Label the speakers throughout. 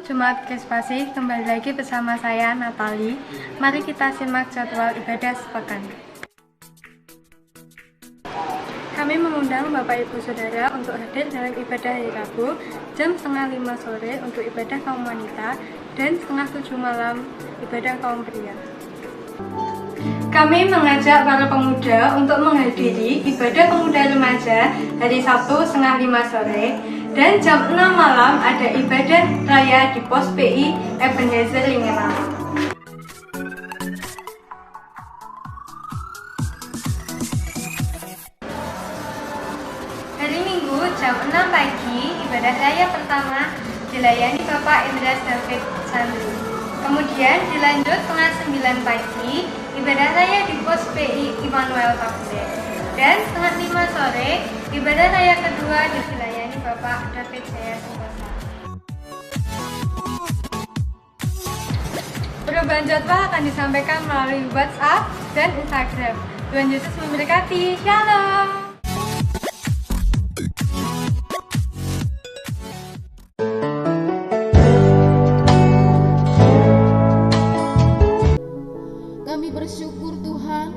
Speaker 1: Jemaat Krispasih, kembali lagi bersama saya Natali. Mari kita simak jadwal ibadah sepekan. Kami mengundang Bapak Ibu Saudara untuk hadir dalam ibadah hari Rabu jam 4:30 sore untuk ibadah kaum wanita dan 6:30 malam ibadah kaum pria. Kami mengajak para pemuda untuk menghadiri ibadah pemuda remaja hari Sabtu 4:30 sore dan jam 6 malam ada ibadah raya di Pos PI Ebenezer Lingenang. Hari Minggu jam 6 pagi ibadah raya pertama dilayani Bapak Indra David Sandri. Kemudian dilanjut 8:30 pagi ibadah raya di Pos PI Immanuel Kapten. Dan 4:30 sore ibadah raya kedua dilayani Bapak David Jaya Sungkosa. Perubahan jadwal akan disampaikan melalui WhatsApp dan Instagram. Tuhan Yesus memberkati. Shalom.
Speaker 2: Kami bersyukur Tuhan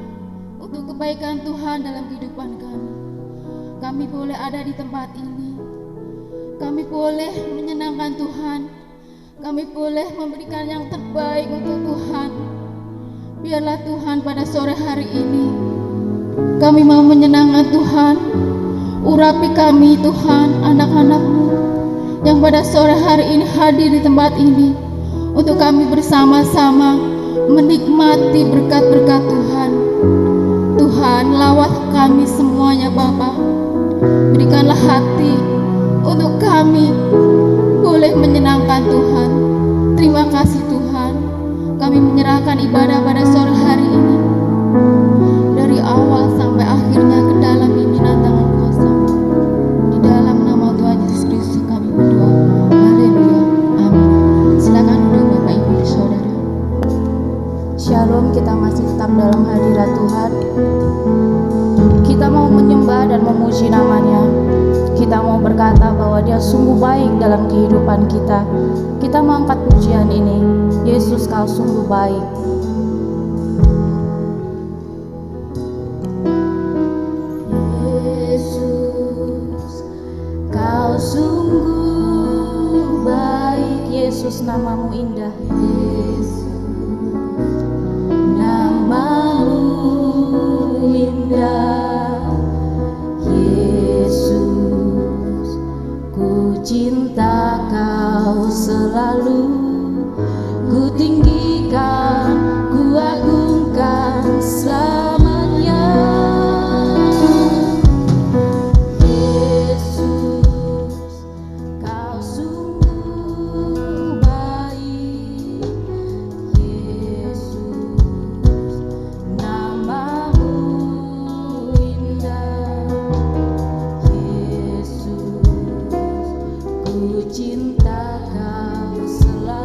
Speaker 2: untuk kebaikan Tuhan dalam kehidupan kami. Kami boleh ada di tempat ini. Kami boleh menyenangkan Tuhan. Kami boleh memberikan yang terbaik untuk Tuhan. Biarlah Tuhan pada sore hari ini kami mau menyenangkan Tuhan. Urapi kami Tuhan, anak-anak-Mu yang pada sore hari ini hadir di tempat ini untuk kami bersama-sama menikmati berkat-berkat Tuhan. Tuhan, lawat kami semuanya Bapa. Berikanlah hati untuk kami boleh menyenangkan Tuhan. Terima kasih Tuhan. Kami menyerahkan ibadah pada sore hari ini, dari awal sampai akhirnya ke dalam pimpinan tangan kuasa-Mu. Di dalam nama Tuhan Yesus Kristus kami berdoa. Haleluya. Amin. Silakan duduk Bapak Ibu Saudara.
Speaker 3: Shalom, kita masih tetap dalam hadirat Tuhan. Kita mau menyembah dan memuji namanya. Kita mau berkata bahwa Dia sungguh baik dalam kehidupan kita. Kita mau angkat pujian ini. Yesus, Kau sungguh baik. Yesus, Kau sungguh baik. Yesus, namamu indah. Yesus, namamu indah. Yesus, ku cinta Kau selalu. Ku tinggikan, ku agungkan selamanya. Yesus, Kau sungguh baik. Yesus, namamu indah. Yesus, ku cinta Kau selalu.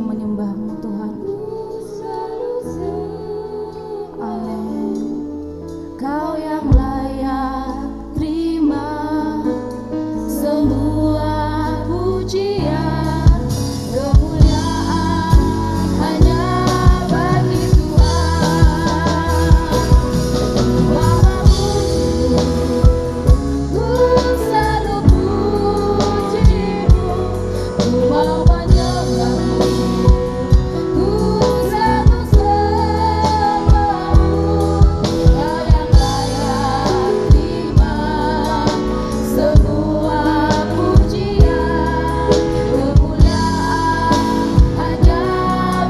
Speaker 3: menyembah-Mu Tuhan. Amin. Kau yang layak terima semua pujian, kemuliaan hanya bagi Tuhan. Mamamu, ku selalu puji-Mu, ku mau menyembah-Mu, ku selalu sembah-Mu. Kau yang layak terima semua pujian, kemuliaan hanya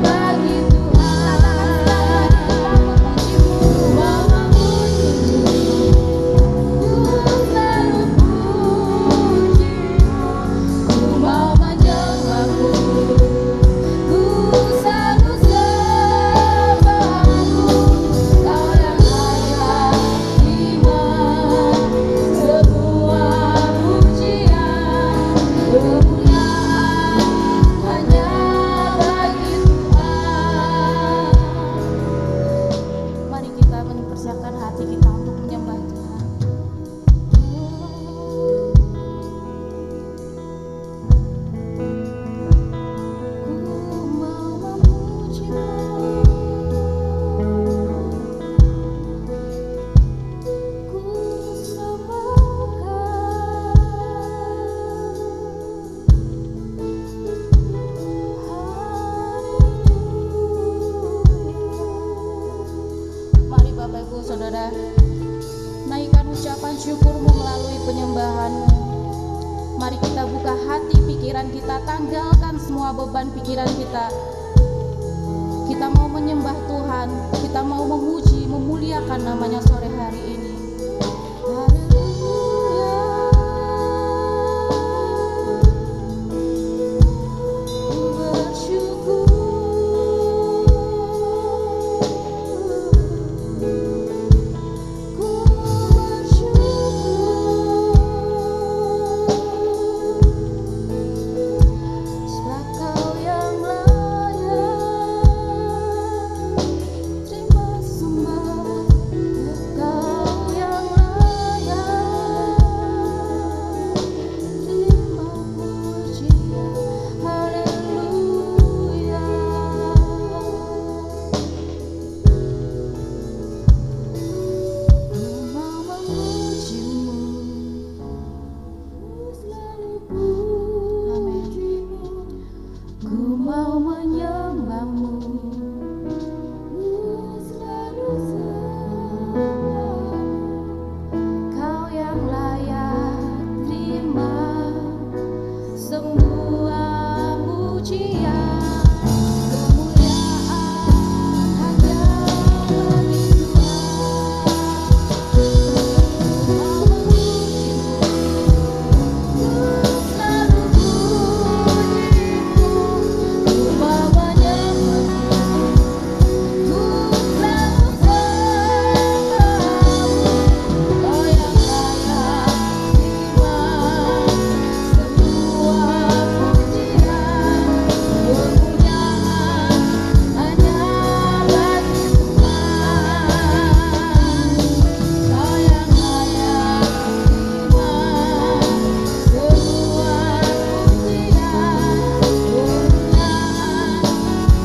Speaker 3: bagi Tuhan. Mamamu, ku selalu puji-Mu, ku mau menyembah-Mu, ku selalu sembah-Mu. Kau yang layak terima semua pujian, kemuliaan hanya bagi Tuhan. Mari kita mempersiapkan hati kita untuk menyembah Tuhan. Ku mau memuji-Mu, ku sembahkan. Mari Bapak Ibu Saudara, naikkan ucapan syukur-Mu melalui penyembahan-Mu. Mari kita buka hati pikiran kita, tanggalkan semua beban pikiran kita. Kita mau menyembah Tuhan, kita mau memuji, memuliakan namanya sore hari ini. Haleluya. Ku bersyukur, ku bersyukur, sebab Kau yang layak terima sembah. Kau yang layak terima pujian. Haleluya. Ku mau memuji-Mu, ku selalu puji-Mu, ku mau menyembah-Mu, ku selalu sembah-Mu. Kau yang layak terima semua pujian, kemuliaan hanya bagi Tuhan. Mau memuji-Mu, ku selalu puji-Mu, ku mau menyembah-Mu, ku selalu sembah-Mu. Kau yang layak terima semua pujian, kemuliaan hanya bagi Tuhan. Kau yang layak terima semua pujian, kemuliaan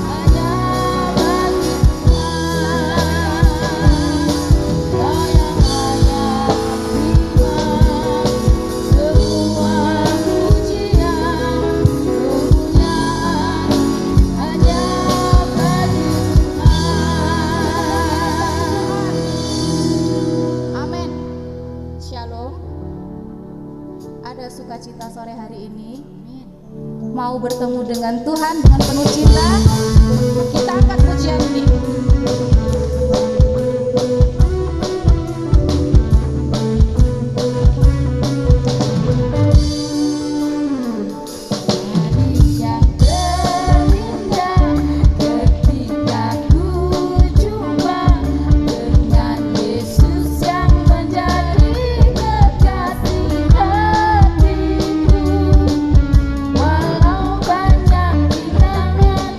Speaker 3: hanya bagi Tuhan. Kau yang layak terima semua pujian, kemuliaan hanya bagi Tuhan. Amin. Shalom. Ada sukacita sore hari ini. Mau bertemu dengan Tuhan dengan penuh cinta. Kita angkat pujian ini. Yang terindah ketika ku jumpa dengan Yesus yang menjadi kekasih hatiku. Walau banyak rintangan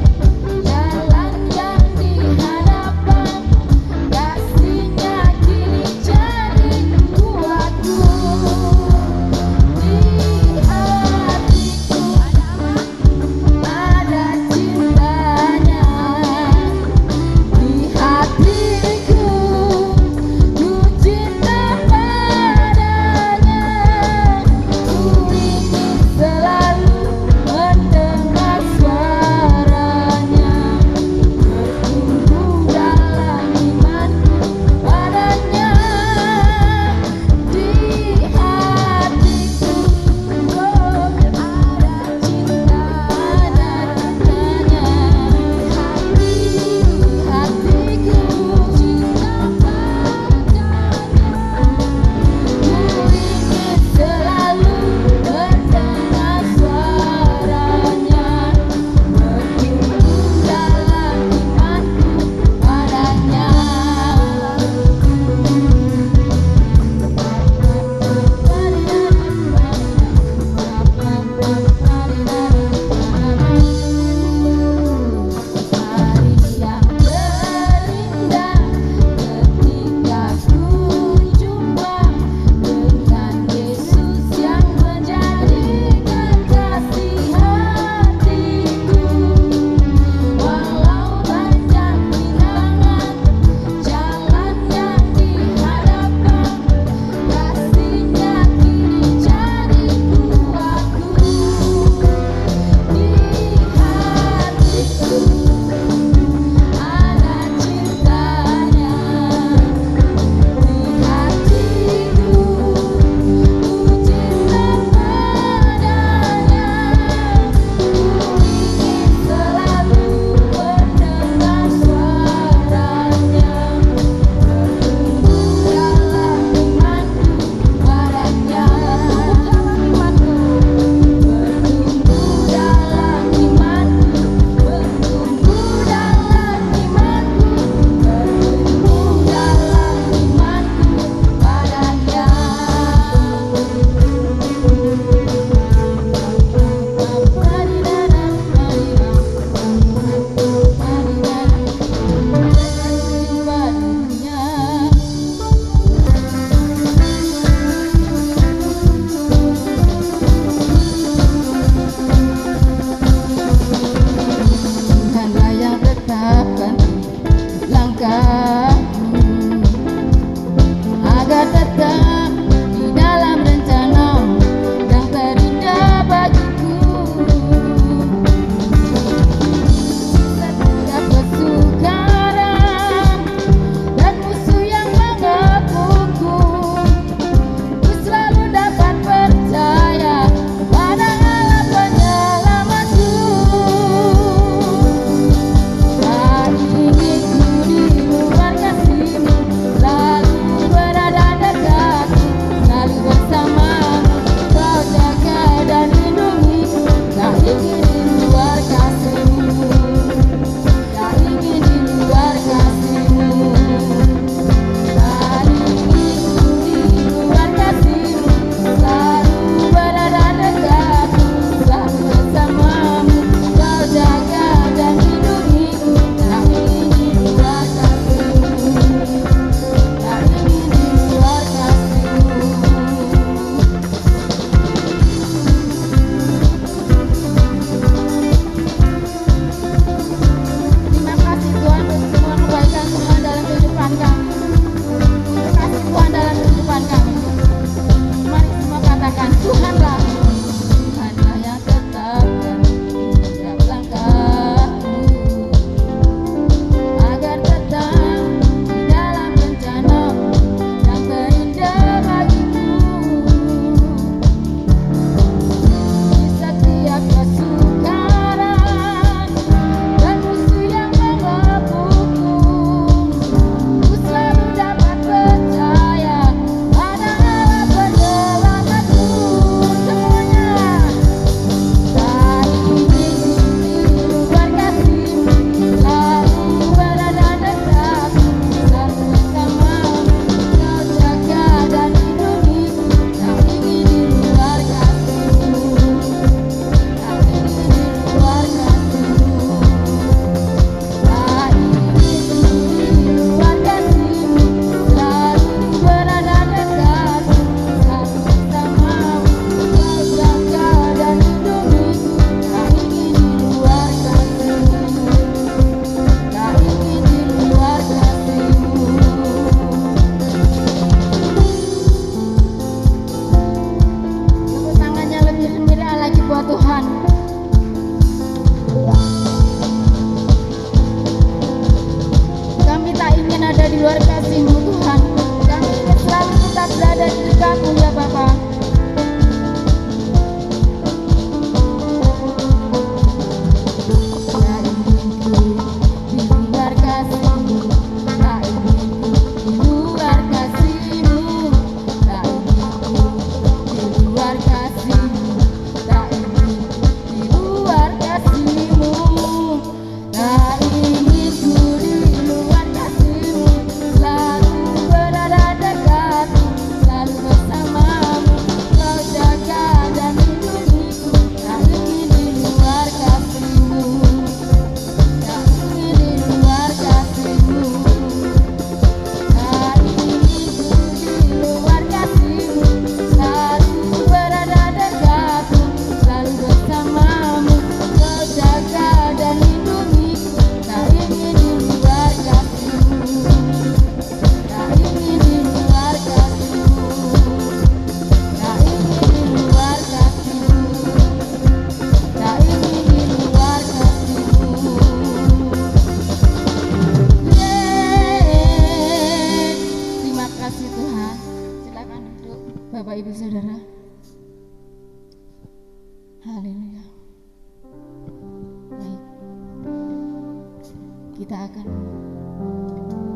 Speaker 2: kita akan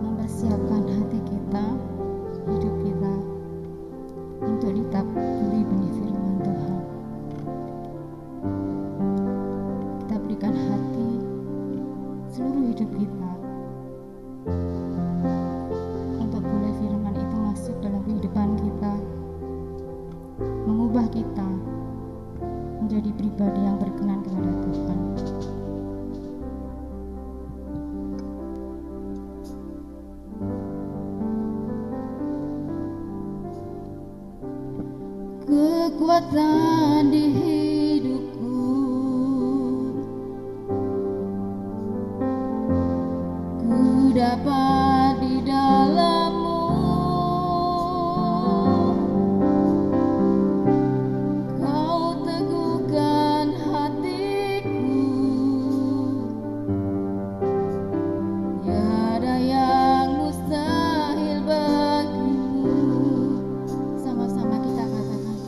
Speaker 2: mempersiapkan hati kita, hidup kita untuk ditaburi benih firman Tuhan. Kita berikan hati, seluruh hidup kita untuk boleh firman itu masuk dalam kehidupan kita, mengubah kita menjadi pribadi yang berkenan kepada Tuhan. Kekuatan di hidupku, ku dapat di dalam-Mu. Kau teguhkan hatiku, tiada yang mustahil bagimu. Sama-sama kita katakan,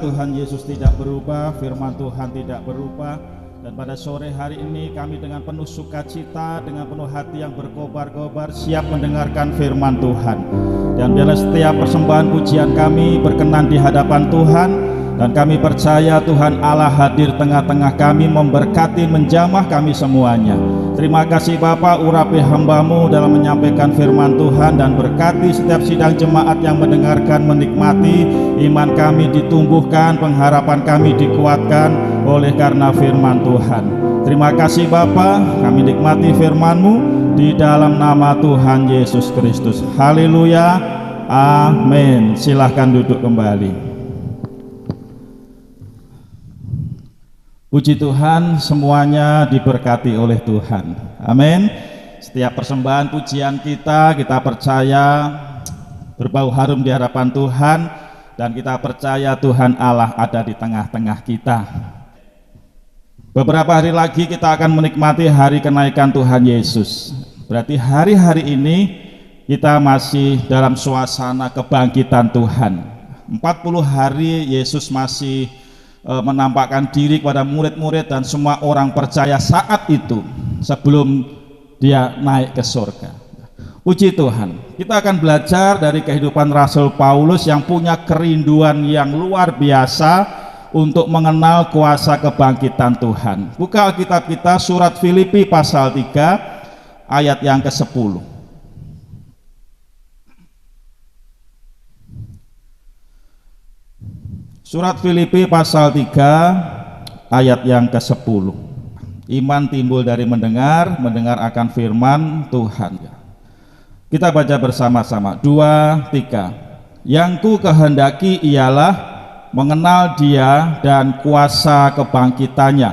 Speaker 4: Tuhan Yesus tidak berubah, firman Tuhan tidak berubah. Dan pada sore hari ini kami dengan penuh sukacita, dengan penuh hati yang berkobar-kobar siap mendengarkan firman Tuhan. Dan biarlah setiap persembahan pujian kami berkenan di hadapan Tuhan. Dan kami percaya Tuhan Allah hadir tengah-tengah kami, memberkati, menjamah kami semuanya. Terima kasih Bapa, urapi hamba-Mu dalam menyampaikan firman Tuhan, dan berkati setiap sidang jemaat yang mendengarkan, menikmati. Iman kami ditumbuhkan, pengharapan kami dikuatkan oleh karena firman Tuhan. Terima kasih Bapa, kami nikmati firman-Mu di dalam nama Tuhan Yesus Kristus. Haleluya, amin. Silahkan duduk kembali. Puji Tuhan, semuanya diberkati oleh Tuhan. Amin. Setiap persembahan pujian kita percaya berbau harum di hadapan Tuhan, dan kita percaya Tuhan Allah ada di tengah-tengah kita. Beberapa hari lagi kita akan menikmati hari kenaikan Tuhan Yesus. Berarti hari-hari ini kita masih dalam suasana kebangkitan Tuhan. 40 hari Yesus masih menampakkan diri kepada murid-murid dan semua orang percaya saat itu sebelum dia naik ke surga. Puji Tuhan, kita akan belajar dari kehidupan Rasul Paulus yang punya kerinduan yang luar biasa untuk mengenal kuasa kebangkitan Tuhan. Buka Alkitab kita, surat Filipi pasal 3 ayat yang ke-10. Surat Filipi pasal 3 ayat yang ke-10. Iman timbul dari mendengar, mendengar akan firman Tuhan. Kita baca bersama-sama. 2, 3. Yang ku kehendaki ialah mengenal Dia dan kuasa kebangkitannya,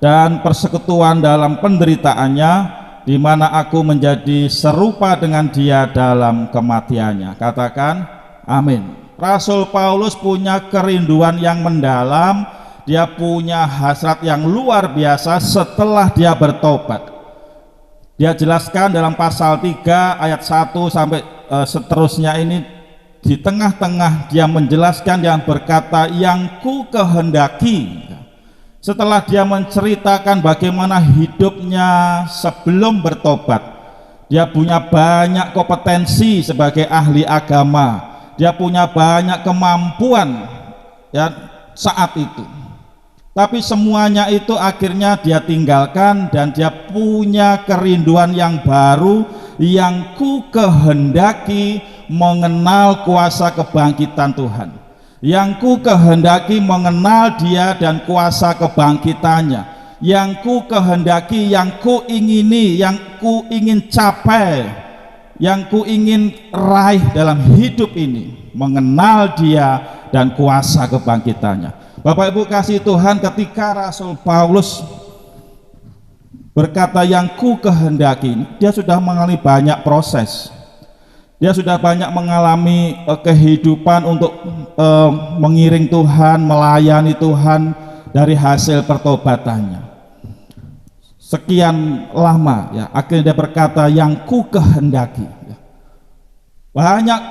Speaker 4: dan persekutuan dalam penderitaannya, di mana aku menjadi serupa dengan Dia dalam kematiannya. Katakan amin. Rasul Paulus punya kerinduan yang mendalam, dia punya hasrat yang luar biasa setelah dia bertobat. Dia jelaskan dalam pasal 3 ayat 1 sampai seterusnya ini, di tengah-tengah dia menjelaskan, yang berkata yang ku kehendaki. Setelah dia menceritakan bagaimana hidupnya sebelum bertobat, dia punya banyak kompetensi sebagai ahli agama. Dia punya banyak kemampuan ya saat itu, tapi semuanya itu akhirnya dia tinggalkan, dan dia punya kerinduan yang baru, yang ku kehendaki mengenal kuasa kebangkitan Tuhan, yang ku kehendaki mengenal Dia dan kuasa kebangkitannya, yang ku kehendaki, yang ku ingini, yang ku ingin capai, yang ku ingin raih dalam hidup ini, mengenal Dia dan kuasa kebangkitannya. Bapak Ibu kasih Tuhan, ketika Rasul Paulus berkata yang ku kehendaki, dia sudah mengalami banyak proses. Dia sudah banyak mengalami kehidupan untuk mengiring Tuhan, melayani Tuhan dari hasil pertobatannya. Sekian lama ya, akhirnya dia berkata yang ku kehendaki ya. Banyak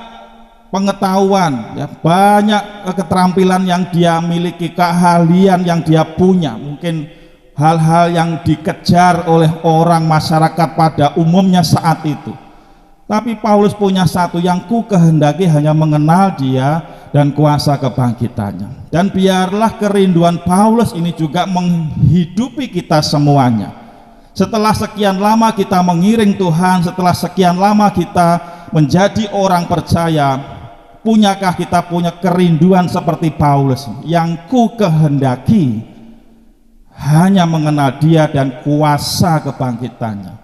Speaker 4: pengetahuan ya, banyak keterampilan yang dia miliki, keahlian yang dia punya, mungkin hal-hal yang dikejar oleh orang masyarakat pada umumnya saat itu. Tapi Paulus punya satu, yang ku kehendaki hanya mengenal Dia dan kuasa kebangkitannya. Dan biarlah kerinduan Paulus ini juga menghidupi kita semuanya. Setelah sekian lama kita mengiring Tuhan, setelah sekian lama kita menjadi orang percaya, punyakah kita punya kerinduan seperti Paulus, yang ku kehendaki hanya mengenal Dia dan kuasa kebangkitannya.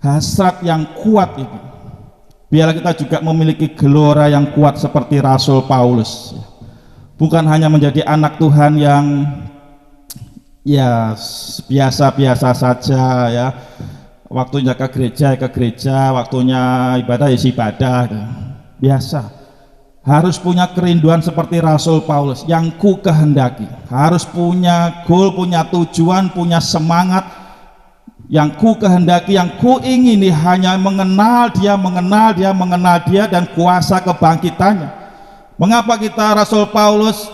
Speaker 4: Hasrat yang kuat itu, biarlah kita juga memiliki gelora yang kuat seperti Rasul Paulus, bukan hanya menjadi anak Tuhan yang ya biasa-biasa saja ya, waktunya ke gereja, waktunya ibadah ibadah biasa. Harus punya kerinduan seperti Rasul Paulus, yang ku kehendaki, harus punya goal, punya tujuan, punya semangat, yang ku kehendaki, yang ku ingini hanya mengenal Dia dan kuasa kebangkitannya. Mengapa kita Rasul Paulus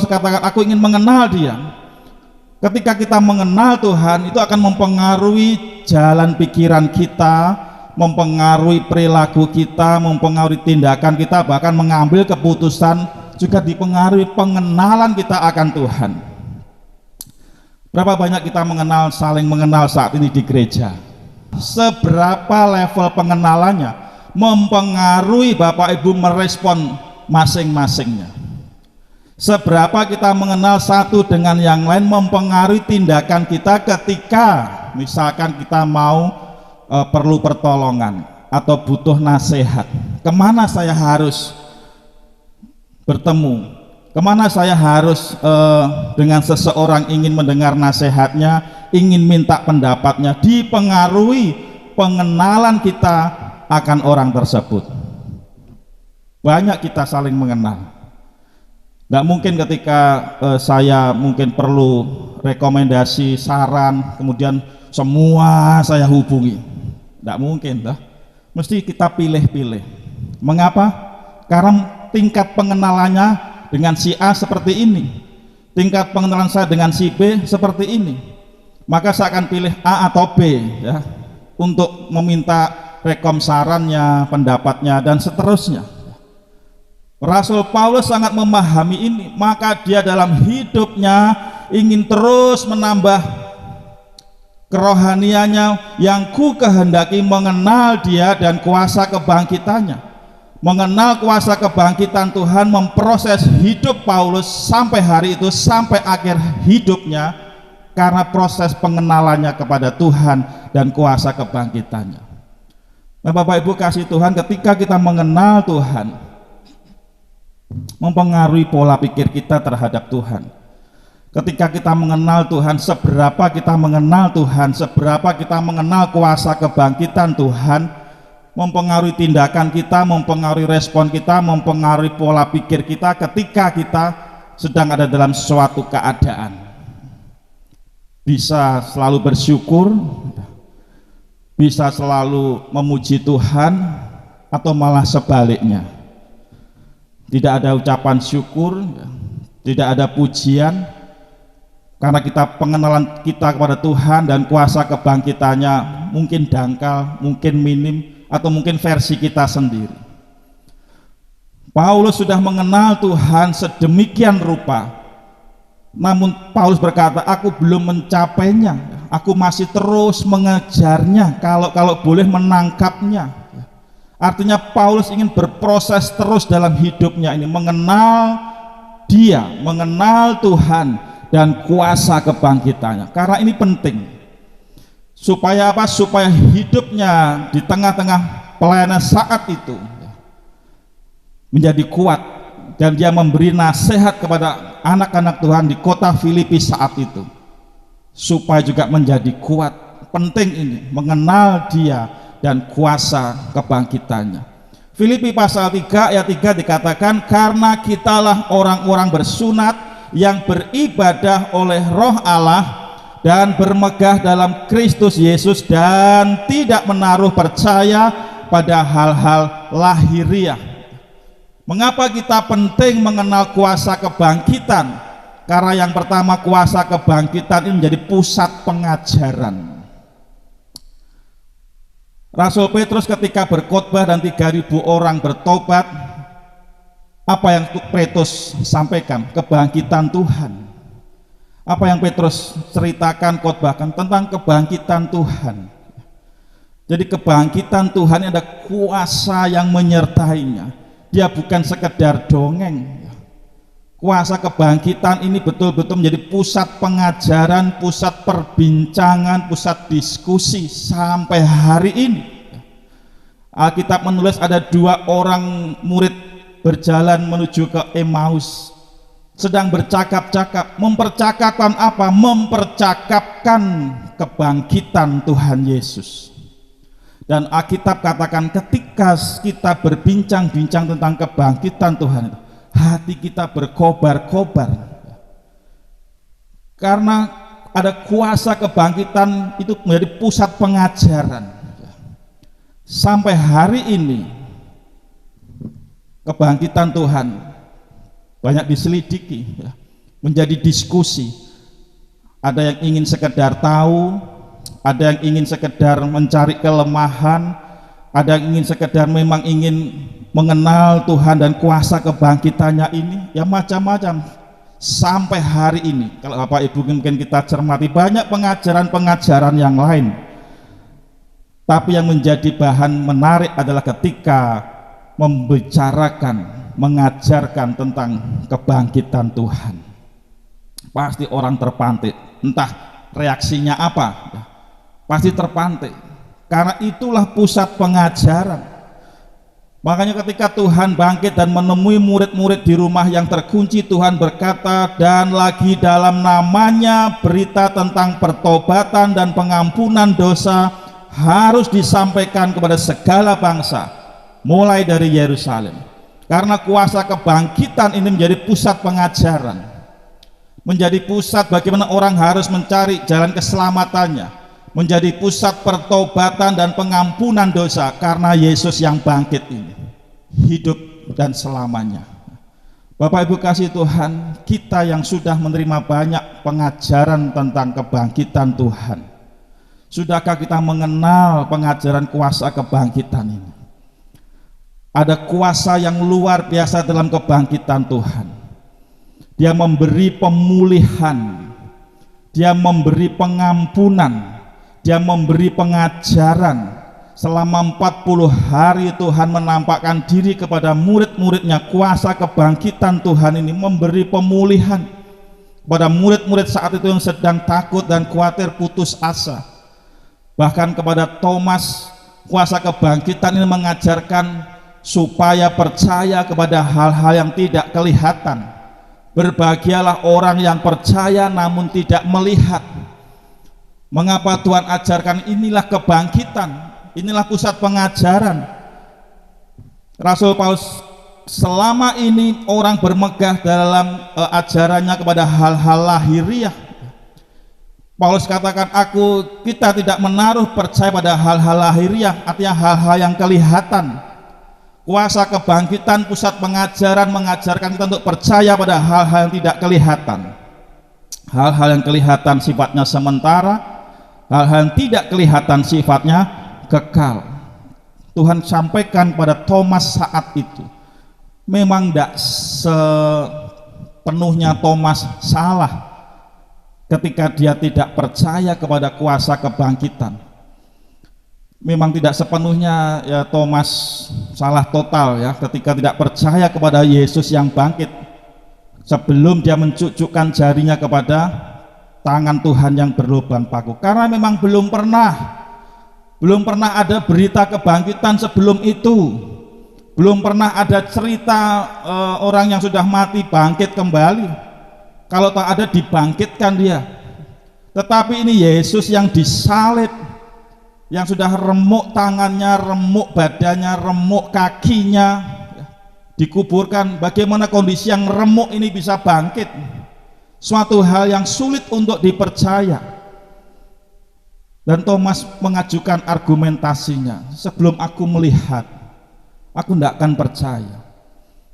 Speaker 4: katakan aku ingin mengenal Dia? Ketika kita mengenal Tuhan, itu akan mempengaruhi jalan pikiran kita, mempengaruhi perilaku kita, mempengaruhi tindakan kita, bahkan mengambil keputusan juga dipengaruhi pengenalan kita akan Tuhan. Berapa banyak kita saling mengenal saat ini di gereja? Seberapa level pengenalannya mempengaruhi Bapak Ibu merespon masing-masingnya. Seberapa kita mengenal satu dengan yang lain mempengaruhi tindakan kita ketika misalkan kita mau perlu pertolongan atau butuh nasihat. Kemana saya harus bertemu? Kemana saya harus dengan seseorang ingin mendengar nasihatnya, ingin minta pendapatnya, dipengaruhi pengenalan kita akan orang tersebut. Banyak kita saling mengenal. Nggak mungkin ketika saya mungkin perlu rekomendasi, saran, kemudian semua saya hubungi. Nggak mungkin lah. Mesti kita pilih-pilih. Mengapa? Karena tingkat pengenalannya dengan si A seperti ini, tingkat pengenalan saya dengan si B seperti ini, maka saya akan pilih A atau B ya, untuk meminta rekom sarannya, pendapatnya, dan seterusnya. Rasul Paulus sangat memahami ini, maka dia dalam hidupnya ingin terus menambah kerohaniannya yang ku kehendaki mengenal Dia dan kuasa kebangkitannya. Mengenal kuasa kebangkitan Tuhan memproses hidup Paulus sampai hari itu, sampai akhir hidupnya, karena proses pengenalannya kepada Tuhan dan kuasa kebangkitannya. Nah, Bapak Ibu kasih Tuhan, ketika kita mengenal Tuhan, mempengaruhi pola pikir kita terhadap Tuhan. Ketika kita mengenal Tuhan, seberapa kita mengenal Tuhan, seberapa kita mengenal kuasa kebangkitan Tuhan, mempengaruhi tindakan kita, mempengaruhi respon kita, mempengaruhi pola pikir kita ketika kita sedang ada dalam suatu keadaan. Bisa selalu bersyukur, bisa selalu memuji Tuhan, atau malah sebaliknya. Tidak ada ucapan syukur, tidak ada pujian, karena pengenalan kita kepada Tuhan dan kuasa kebangkitannya mungkin dangkal, mungkin minim, atau mungkin versi kita sendiri. Paulus sudah mengenal Tuhan sedemikian rupa, namun Paulus berkata, aku belum mencapainya, aku masih terus mengejarnya, kalau boleh menangkapnya. Artinya Paulus ingin berproses terus dalam hidupnya ini, mengenal Dia, mengenal Tuhan dan kuasa kebangkitannya. Karena ini penting. Supaya apa? Supaya hidupnya di tengah-tengah pelayanan saat itu menjadi kuat, dan dia memberi nasihat kepada anak-anak Tuhan di kota Filipi saat itu supaya juga menjadi kuat. Penting ini, mengenal Dia dan kuasa kebangkitannya. Filipi pasal 3 ayat 3 dikatakan, karena kitalah orang-orang bersunat yang beribadah oleh Roh Allah dan bermegah dalam Kristus Yesus dan tidak menaruh percaya pada hal-hal lahiriah. Mengapa kita penting mengenal kuasa kebangkitan? Karena yang pertama, kuasa kebangkitan ini menjadi pusat pengajaran. Rasul Petrus ketika berkhotbah dan 3.000 orang bertobat, apa yang Petrus sampaikan? Kebangkitan Tuhan. Apa yang Petrus ceritakan, khotbahkan tentang kebangkitan Tuhan. Jadi kebangkitan Tuhan ada kuasa yang menyertainya. Dia bukan sekedar dongeng. Kuasa kebangkitan ini betul-betul menjadi pusat pengajaran, pusat perbincangan, pusat diskusi sampai hari ini. Alkitab menulis ada 2 orang murid berjalan menuju ke Emmaus, sedang bercakap-cakap. Mempercakapkan apa? Mempercakapkan kebangkitan Tuhan Yesus. Dan Alkitab katakan ketika kita berbincang-bincang tentang kebangkitan Tuhan itu, hati kita berkobar-kobar, karena ada kuasa kebangkitan itu menjadi pusat pengajaran. Sampai hari ini Kebangkitan Tuhan banyak diselidiki, ya, menjadi diskusi. Ada yang ingin sekedar tahu, ada yang ingin sekedar mencari kelemahan, ada yang ingin sekedar memang ingin mengenal Tuhan dan kuasa kebangkitannya ini, ya macam-macam. Sampai hari ini, kalau Bapak Ibu mungkin kita cermati, banyak pengajaran-pengajaran yang lain. Tapi yang menjadi bahan menarik adalah ketika membicarakan, mengajarkan tentang kebangkitan Tuhan. Pasti orang terpantik, entah reaksinya apa, pasti terpantik, karena itulah pusat pengajaran. Makanya ketika Tuhan bangkit dan menemui murid-murid di rumah yang terkunci, Tuhan berkata, dan lagi dalam namanya berita tentang pertobatan dan pengampunan dosa harus disampaikan kepada segala bangsa, mulai dari Yerusalem. Karena kuasa kebangkitan ini menjadi pusat pengajaran, menjadi pusat bagaimana orang harus mencari jalan keselamatannya, menjadi pusat pertobatan dan pengampunan dosa, karena Yesus yang bangkit ini hidup dan selamanya. Bapak Ibu kasih Tuhan, kita yang sudah menerima banyak pengajaran tentang kebangkitan Tuhan, sudahkah kita mengenal pengajaran kuasa kebangkitan ini? Ada kuasa yang luar biasa dalam kebangkitan Tuhan. Dia memberi pemulihan, dia memberi pengampunan, dia memberi pengajaran. Selama 40 hari Tuhan menampakkan diri kepada murid-muridnya. Kuasa kebangkitan Tuhan ini memberi pemulihan kepada murid-murid saat itu yang sedang takut dan khawatir, putus asa. Bahkan kepada Thomas, kuasa kebangkitan ini mengajarkan supaya percaya kepada hal-hal yang tidak kelihatan. Berbahagialah orang yang percaya namun tidak melihat. Mengapa Tuhan ajarkan? Inilah kebangkitan, inilah pusat pengajaran. Rasul Paulus, selama ini orang bermegah dalam ajarannya kepada hal-hal lahiriah. Paulus katakan, kita tidak menaruh percaya pada hal-hal lahiriah, artinya hal-hal yang kelihatan. Kuasa kebangkitan pusat pengajaran mengajarkan kita untuk percaya pada hal-hal yang tidak kelihatan. Hal-hal yang kelihatan sifatnya sementara, hal-hal yang tidak kelihatan sifatnya kekal. Tuhan sampaikan pada Thomas saat itu, memang tidak sepenuhnya Thomas salah ketika dia tidak percaya kepada kuasa kebangkitan. Memang tidak sepenuhnya ya Thomas salah total ya ketika tidak percaya kepada Yesus yang bangkit sebelum dia mencucukkan jarinya kepada tangan Tuhan yang berlubang paku, karena memang belum pernah ada berita kebangkitan sebelum itu. Belum pernah ada cerita orang yang sudah mati bangkit kembali. Kalau tak ada dibangkitkan dia. Tetapi ini Yesus yang disalib, yang sudah remuk tangannya, remuk badannya, remuk kakinya, dikuburkan. Bagaimana kondisi yang remuk ini bisa bangkit? Suatu hal yang sulit untuk dipercaya. Dan Thomas mengajukan argumentasinya, sebelum aku melihat, aku tidak akan percaya.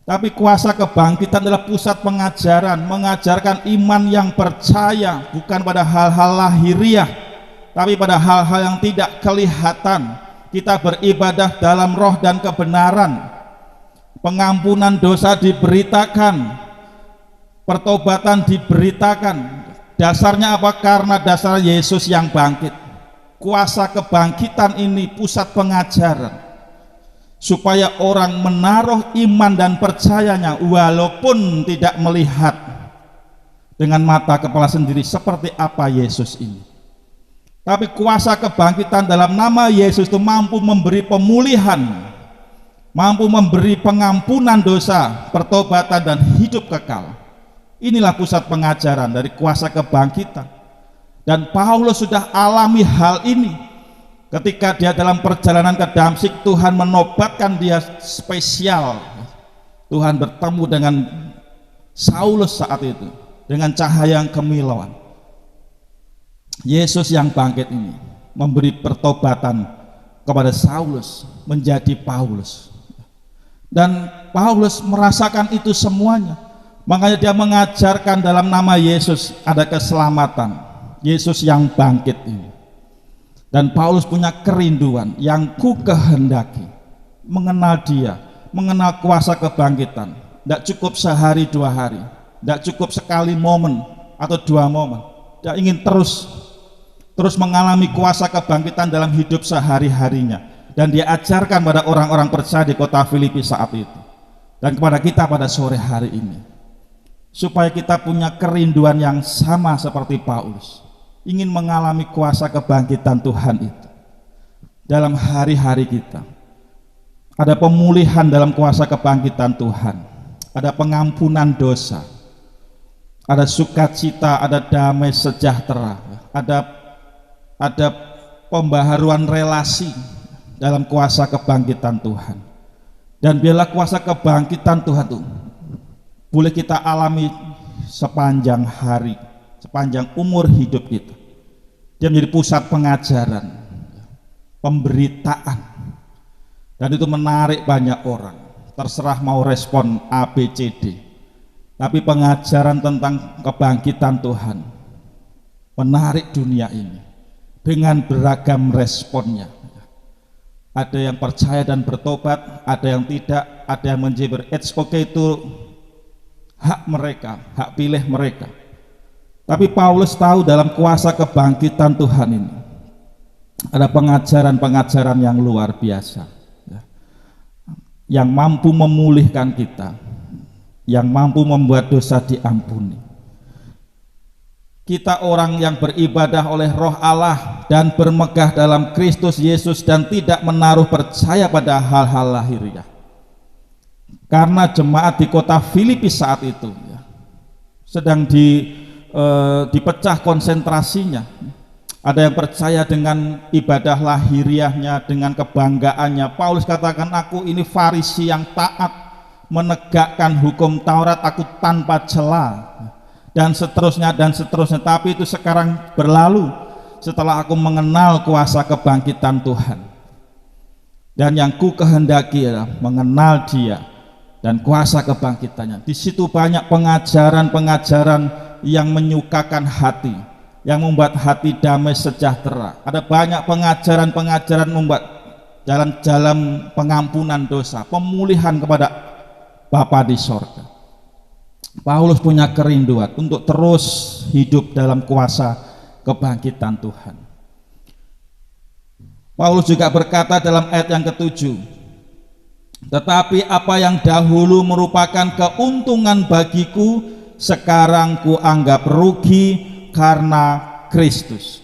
Speaker 4: Tapi kuasa kebangkitan adalah pusat pengajaran, mengajarkan iman yang percaya, bukan pada hal-hal lahiriah, tapi pada hal-hal yang tidak kelihatan. Kita beribadah dalam roh dan kebenaran. Pengampunan dosa diberitakan, pertobatan diberitakan. Dasarnya apa? Karena dasar Yesus yang bangkit. Kuasa kebangkitan ini pusat pengajaran, supaya orang menaruh iman dan percayanya walaupun tidak melihat dengan mata kepala sendiri seperti apa Yesus ini. Tapi kuasa kebangkitan dalam nama Yesus itu mampu memberi pemulihan, mampu memberi pengampunan dosa, pertobatan dan hidup kekal. Inilah pusat pengajaran dari kuasa kebangkitan. Dan Paulus sudah alami hal ini ketika dia dalam perjalanan ke Damsyik. Tuhan menobatkan dia spesial. Tuhan bertemu dengan Saulus saat itu dengan cahaya yang kemilauan. Yesus yang bangkit ini memberi pertobatan kepada Saulus menjadi Paulus. Dan Paulus merasakan itu semuanya. Makanya dia mengajarkan dalam nama Yesus ada keselamatan. Yesus yang bangkit ini. Dan Paulus punya kerinduan yang ku kehendaki mengenal dia, mengenal kuasa kebangkitan. Tidak cukup sehari 2 hari, tidak cukup sekali momen atau 2 momen. Dia ingin terus mengalami kuasa kebangkitan dalam hidup sehari-harinya. Dan dia ajarkan pada orang-orang percaya di kota Filipi saat itu. Dan kepada kita pada sore hari ini. Supaya kita punya kerinduan yang sama seperti Paulus. Ingin mengalami kuasa kebangkitan Tuhan itu. Dalam hari-hari kita. Ada pemulihan dalam kuasa kebangkitan Tuhan. Ada pengampunan dosa. Ada sukacita, ada damai sejahtera. Ada pembaharuan relasi dalam kuasa kebangkitan Tuhan. Dan biarlah kuasa kebangkitan Tuhan itu boleh kita alami sepanjang hari, sepanjang umur hidup kita. Dia menjadi pusat pengajaran, pemberitaan, dan itu menarik banyak orang. Terserah mau respon A, B, C, D. Tapi pengajaran tentang kebangkitan Tuhan menarik dunia ini dengan beragam responnya. Ada yang percaya dan bertobat, ada yang tidak, ada yang menjibir. It's okay, itu hak mereka, hak pilih mereka. Tapi Paulus tahu dalam kuasa kebangkitan Tuhan ini ada pengajaran-pengajaran yang luar biasa, yang mampu memulihkan kita, yang mampu membuat dosa diampuni. Kita orang yang beribadah oleh Roh Allah dan bermegah dalam Kristus Yesus dan tidak menaruh percaya pada hal-hal lahiriah. Karena jemaat di kota Filipi saat itu sedang dipecah konsentrasinya. Ada yang percaya dengan ibadah lahiriahnya, dengan kebanggaannya. Paulus katakan, aku ini Farisi yang taat, menegakkan hukum Taurat, aku tanpa cela, dan seterusnya dan seterusnya. Tapi itu sekarang berlalu setelah aku mengenal kuasa kebangkitan Tuhan. Dan yang ku kehendaki adalah mengenal Dia dan kuasa kebangkitannya. Di situ banyak pengajaran-pengajaran yang menyukakan hati, yang membuat hati damai sejahtera. Ada banyak pengajaran-pengajaran membuat jalan-jalan pengampunan dosa, pemulihan kepada Bapa di sorga. Paulus punya kerinduan untuk terus hidup dalam kuasa kebangkitan Tuhan. Paulus juga berkata dalam ayat yang ke-7, tetapi apa yang dahulu merupakan keuntungan bagiku, sekarang kuanggap rugi karena Kristus.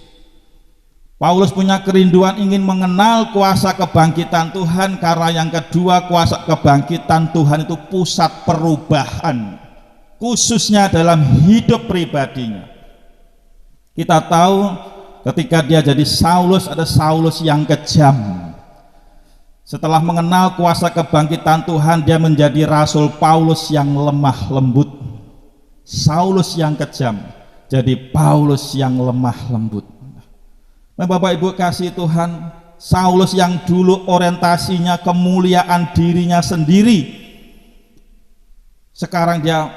Speaker 4: Paulus punya kerinduan ingin mengenal kuasa kebangkitan Tuhan, karena yang kedua, kuasa kebangkitan Tuhan itu pusat perubahan, khususnya dalam hidup pribadinya. Kita tahu ketika dia jadi Saulus, ada Saulus yang kejam. Setelah mengenal kuasa kebangkitan Tuhan, dia menjadi Rasul Paulus yang lemah lembut. Saulus yang kejam jadi Paulus yang lemah lembut. Nah, Bapak Ibu kasih Tuhan, Saulus yang dulu orientasinya kemuliaan dirinya sendiri, sekarang dia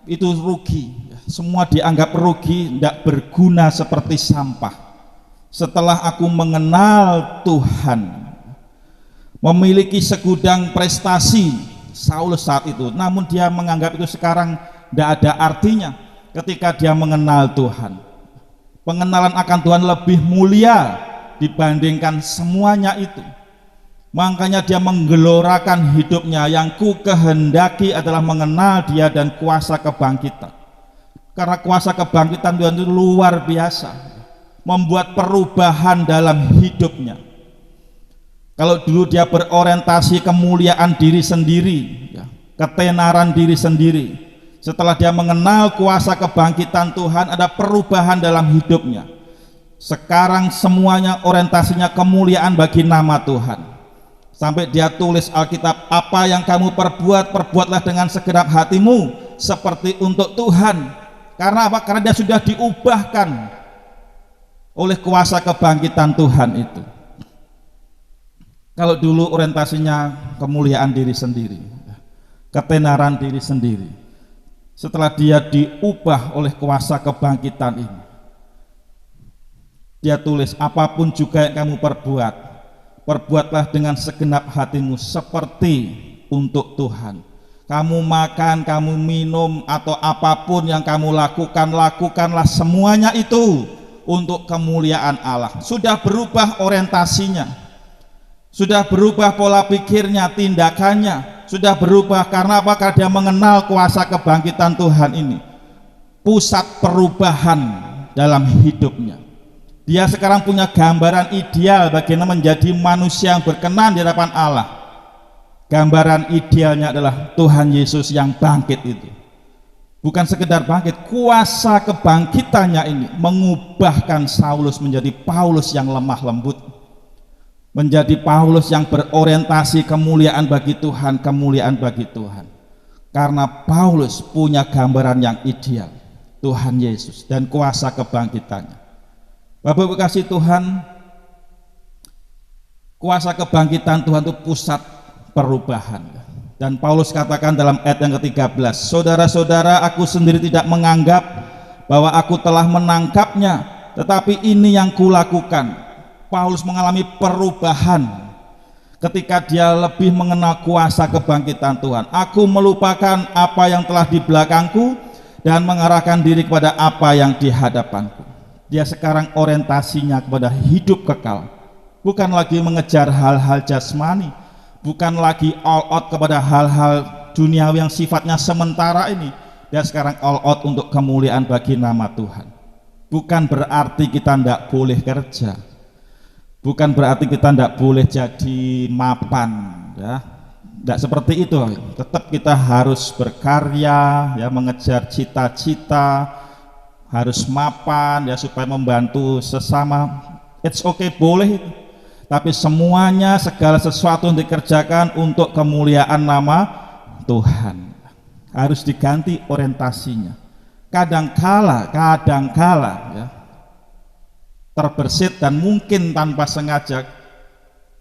Speaker 4: itu rugi, semua dianggap rugi, tidak berguna seperti sampah. Setelah aku mengenal Tuhan, memiliki segudang prestasi Saulus saat itu, namun dia menganggap itu sekarang tidak ada artinya ketika dia mengenal Tuhan. Pengenalan akan Tuhan lebih mulia dibandingkan semuanya itu. Makanya dia menggelorakan hidupnya, yang ku kehendaki adalah mengenal Dia dan kuasa kebangkitan. Karena kuasa kebangkitan Tuhan itu luar biasa, membuat perubahan dalam hidupnya. Kalau dulu dia berorientasi kemuliaan diri sendiri, ketenaran diri sendiri, setelah dia mengenal kuasa kebangkitan Tuhan, ada perubahan dalam hidupnya. Sekarang semuanya orientasinya kemuliaan bagi nama Tuhan. Sampai dia tulis Alkitab, apa yang kamu perbuat, perbuatlah dengan segenap hatimu seperti untuk Tuhan. Karena apa? Karena dia sudah diubahkan oleh kuasa kebangkitan Tuhan itu. Kalau dulu orientasinya kemuliaan diri sendiri, ketenaran diri sendiri, setelah dia diubah oleh kuasa kebangkitan ini, dia tulis, apapun juga yang kamu perbuat, perbuatlah dengan segenap hatimu seperti untuk Tuhan. Kamu makan, kamu minum, atau apapun yang kamu lakukan, lakukanlah semuanya itu untuk kemuliaan Allah. Sudah berubah orientasinya, sudah berubah pola pikirnya, tindakannya, sudah berubah. Karena apa? Karena dia mengenal kuasa kebangkitan Tuhan ini, pusat perubahan dalam hidupnya. Dia sekarang punya gambaran ideal bagaimana menjadi manusia yang berkenan di hadapan Allah. Gambaran idealnya adalah Tuhan Yesus yang bangkit itu. Bukan sekedar bangkit, kuasa kebangkitannya ini mengubahkan Saulus menjadi Paulus yang lemah lembut, menjadi Paulus yang berorientasi kemuliaan bagi Tuhan, kemuliaan bagi Tuhan. Karena Paulus punya gambaran yang ideal, Tuhan Yesus dan kuasa kebangkitannya. Bapak Ibu kasih Tuhan, kuasa kebangkitan Tuhan itu pusat perubahan. Dan Paulus katakan dalam ayat yang ke-13, saudara-saudara, aku sendiri tidak menganggap bahwa aku telah menangkapnya, tetapi ini yang kulakukan. Paulus mengalami perubahan ketika dia lebih mengenal kuasa kebangkitan Tuhan. Aku melupakan apa yang telah di belakangku dan mengarahkan diri kepada apa yang di hadapanku. Dia sekarang orientasinya kepada hidup kekal, bukan lagi mengejar hal-hal jasmani, bukan lagi all out kepada hal-hal duniawi yang sifatnya sementara ini. Dia sekarang all out untuk kemuliaan bagi nama Tuhan. Bukan berarti kita tidak boleh kerja, bukan berarti kita tidak boleh jadi mapan, ya. Tidak seperti itu. Tetap kita harus berkarya, ya, mengejar cita-cita, harus mapan, ya, supaya membantu sesama. It's okay, boleh itu. Tapi semuanya, segala sesuatu yang dikerjakan untuk kemuliaan nama Tuhan. Harus diganti orientasinya. Kadangkala ya, terbersit dan mungkin tanpa sengaja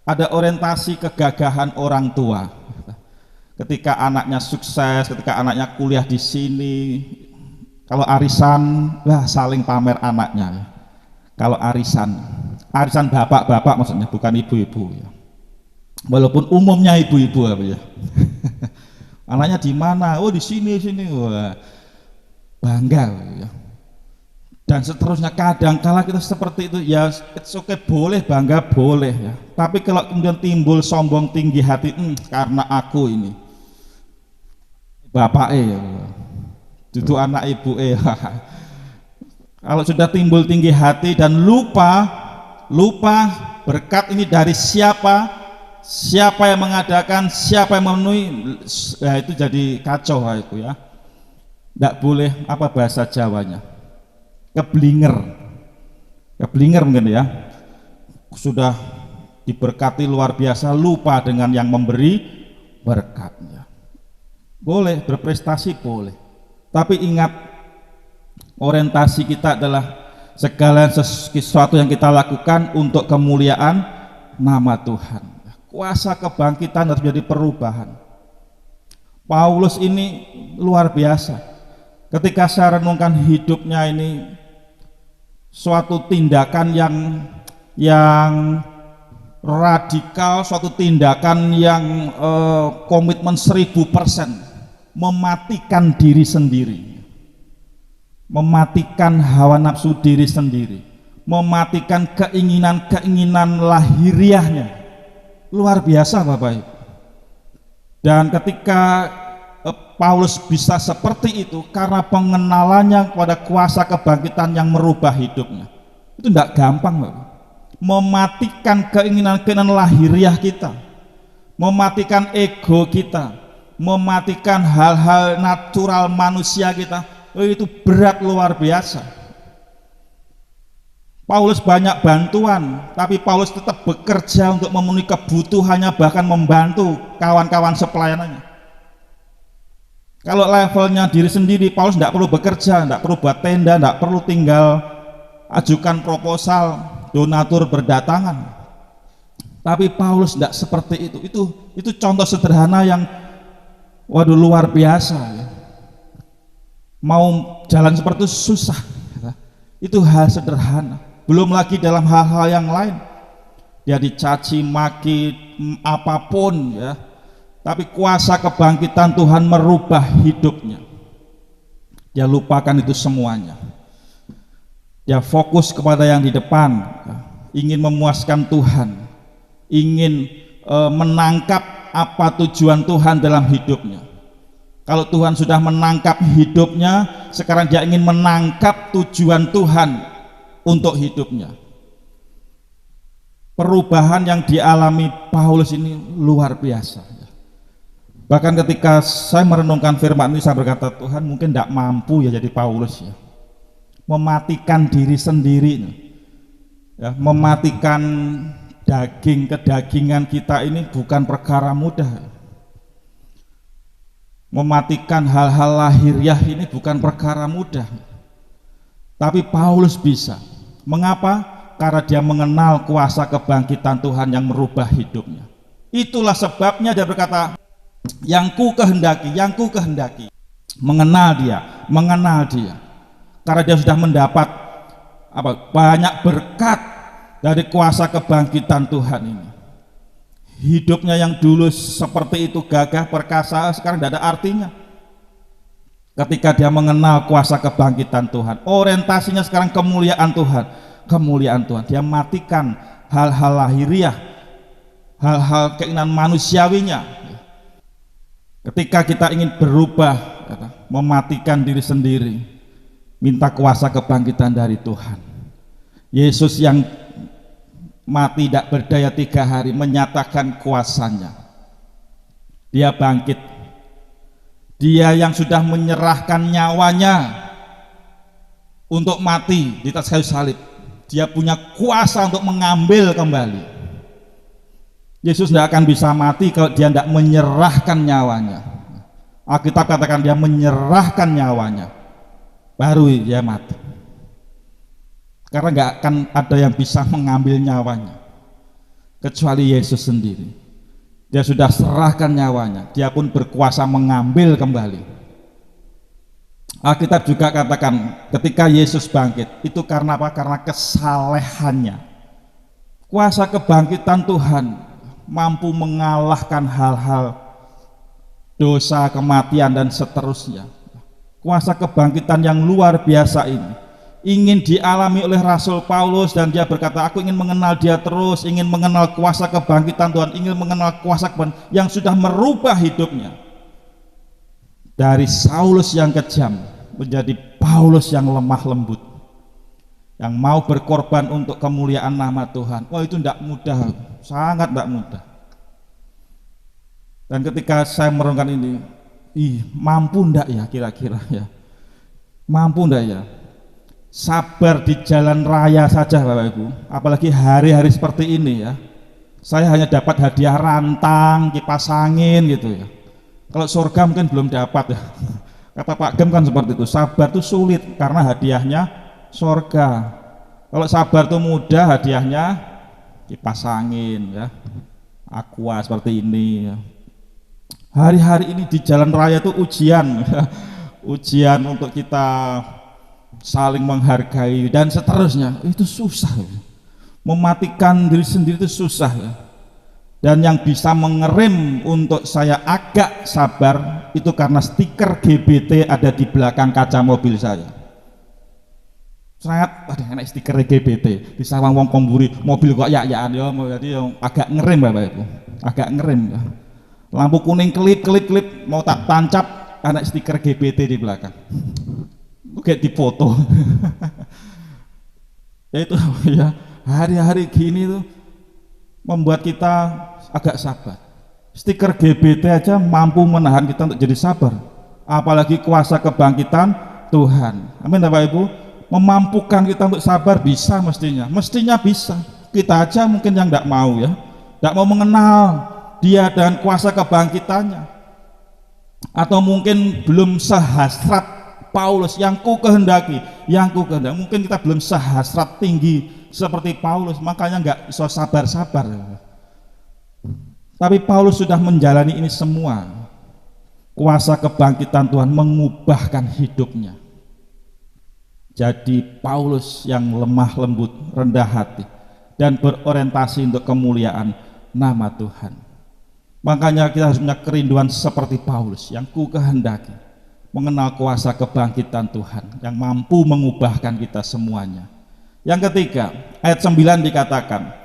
Speaker 4: ada orientasi kegagahan orang tua. Ketika anaknya sukses, ketika anaknya kuliah di sini, kalau arisan, wah, saling pamer anaknya. Kalau arisan bapak-bapak maksudnya, bukan ibu-ibu, ya. Walaupun umumnya ibu-ibu, ya. Anaknya di mana? Oh, di sini. Wah, bangga, ya. Dan seterusnya. Kadang-kala kita seperti itu, ya, it's okay, boleh bangga, boleh, ya. Tapi kalau kemudian timbul sombong tinggi hati, karena aku ini bapak, ya, itu anak ibu, kalau sudah timbul tinggi hati dan lupa berkat ini dari siapa yang mengadakan, siapa yang memenuhi, ya, itu jadi kacau, itu, ya. Tidak boleh, apa bahasa Jawanya, keblinger mungkin, ya. Sudah diberkati luar biasa, lupa dengan yang memberi berkatnya. Boleh berprestasi, boleh, tapi ingat, orientasi kita adalah segala sesuatu yang kita lakukan untuk kemuliaan nama Tuhan. Kuasa kebangkitan harus menjadi perubahan. Paulus ini luar biasa. Ketika saya renungkan hidupnya ini, suatu tindakan yang radikal, suatu tindakan yang komitmen 1000%, mematikan diri sendiri, mematikan hawa nafsu diri sendiri, mematikan keinginan lahiriahnya. Luar biasa, Bapak Ibu. Dan ketika Paulus bisa seperti itu karena pengenalannya kepada kuasa kebangkitan yang merubah hidupnya. Itu tidak gampang, Bapak. Mematikan keinginan lahiriah kita, mematikan ego kita, mematikan hal-hal natural manusia kita, itu berat luar biasa. Paulus banyak bantuan, tapi Paulus tetap bekerja untuk memenuhi kebutuhannya, bahkan membantu kawan-kawan sepelayanannya. Kalau levelnya diri sendiri, Paulus tidak perlu bekerja, tidak perlu buat tenda, tidak perlu tinggal ajukan proposal, donatur berdatangan. Tapi Paulus tidak seperti itu. Itu contoh sederhana yang waduh luar biasa ya. Mau jalan seperti itu susah ya. Itu hal sederhana. Belum lagi dalam hal-hal yang lain, dia dicaci maki apapun ya, tapi kuasa kebangkitan Tuhan merubah hidupnya. Dia lupakan itu semuanya. Dia fokus kepada yang di depan, ingin memuaskan Tuhan, ingin menangkap apa tujuan Tuhan dalam hidupnya. Kalau Tuhan sudah menangkap hidupnya, sekarang dia ingin menangkap tujuan Tuhan untuk hidupnya. Perubahan yang dialami Paulus ini luar biasa. Bahkan ketika saya merenungkan firman ini, saya berkata, Tuhan mungkin tidak mampu ya jadi Paulus ya, mematikan diri sendiri ya, mematikan kedagingan kita ini bukan perkara mudah. Mematikan hal-hal lahiriah ini bukan perkara mudah. Tapi Paulus bisa. Mengapa? Karena dia mengenal kuasa kebangkitan Tuhan yang merubah hidupnya. Itulah sebabnya dia berkata, yang ku kehendaki. Mengenal dia. Karena dia sudah mendapat banyak berkat dari kuasa kebangkitan Tuhan ini. Hidupnya yang dulu seperti itu gagah perkasa sekarang tidak ada artinya. Ketika dia mengenal kuasa kebangkitan Tuhan, orientasinya sekarang kemuliaan Tuhan. Dia matikan hal-hal lahiriah, hal-hal keinginan manusiawinya. Ketika kita ingin berubah, mematikan diri sendiri, minta kuasa kebangkitan dari Tuhan. Yesus yang mati tidak berdaya 3 hari menyatakan kuasanya. Dia bangkit. Dia yang sudah menyerahkan nyawanya untuk mati di atas kayu salib, dia punya kuasa untuk mengambil kembali. Yesus tidak akan bisa mati kalau dia tidak menyerahkan nyawanya. Alkitab katakan dia menyerahkan nyawanya, baru dia mati. Karena nggak akan ada yang bisa mengambil nyawanya kecuali Yesus sendiri. Dia sudah serahkan nyawanya, dia pun berkuasa mengambil kembali. Alkitab juga katakan ketika Yesus bangkit itu karena apa? Karena kesalehannya. Kuasa kebangkitan Tuhan mampu mengalahkan hal-hal dosa, kematian dan seterusnya. Kuasa kebangkitan yang luar biasa ini ingin dialami oleh Rasul Paulus, dan dia berkata, aku ingin mengenal dia terus, ingin mengenal kuasa kebangkitan Tuhan, ingin mengenal kuasa kebangkitan yang sudah merubah hidupnya dari Saulus yang kejam menjadi Paulus yang lemah lembut, yang mau berkorban untuk kemuliaan nama Tuhan. Wah, itu tidak mudah, sangat tidak mudah. Dan ketika saya merenungkan ini, mampu ndak ya kira-kira ya, mampu ndak ya sabar di jalan raya saja Bapak Ibu, apalagi hari-hari seperti ini ya. Saya hanya dapat hadiah rantang, kipas angin gitu ya. Kalau surga mungkin belum dapat ya. Kata Pak Gem kan seperti itu, sabar itu sulit karena hadiahnya surga. Kalau sabar itu mudah, hadiahnya kipas angin ya, aqua seperti ini ya. Hari-hari ini di jalan raya itu ujian ya. Ujian untuk kita saling menghargai dan seterusnya. Itu susah ya. Mematikan diri sendiri itu susah ya. Dan yang bisa mengerem untuk saya agak sabar itu karena stiker GBT ada di belakang kaca mobil saya. Sangat ada enak stiker GBT di sawang wong komburi, mobil kok ya-yaan ya, jadi yang agak ngerem Bapak Ibu, agak ngerem ya. Lampu kuning kelip mau tak tancap, ada stiker GBT di belakang. Kayak dipoto. Ya itu ya, hari-hari gini tuh membuat kita agak sabar. Stiker GBT aja mampu menahan kita untuk jadi sabar, apalagi kuasa kebangkitan Tuhan. Amin Bapak Ibu. Memampukan kita untuk sabar bisa, mestinya bisa. Kita aja mungkin yang tidak mau ya, tidak mau mengenal dia dan kuasa kebangkitannya, atau mungkin belum sehasrat Paulus yang ku kehendaki. Mungkin kita belum sehasrat tinggi seperti Paulus, makanya nggak bisa sabar-sabar. Tapi Paulus sudah menjalani ini semua. Kuasa kebangkitan Tuhan mengubahkan hidupnya. Jadi Paulus yang lemah lembut, rendah hati, dan berorientasi untuk kemuliaan nama Tuhan. Makanya kita harus punya kerinduan seperti Paulus yang ku kehendaki, mengenal kuasa kebangkitan Tuhan yang mampu mengubahkan kita semuanya. Yang ketiga, ayat 9 dikatakan,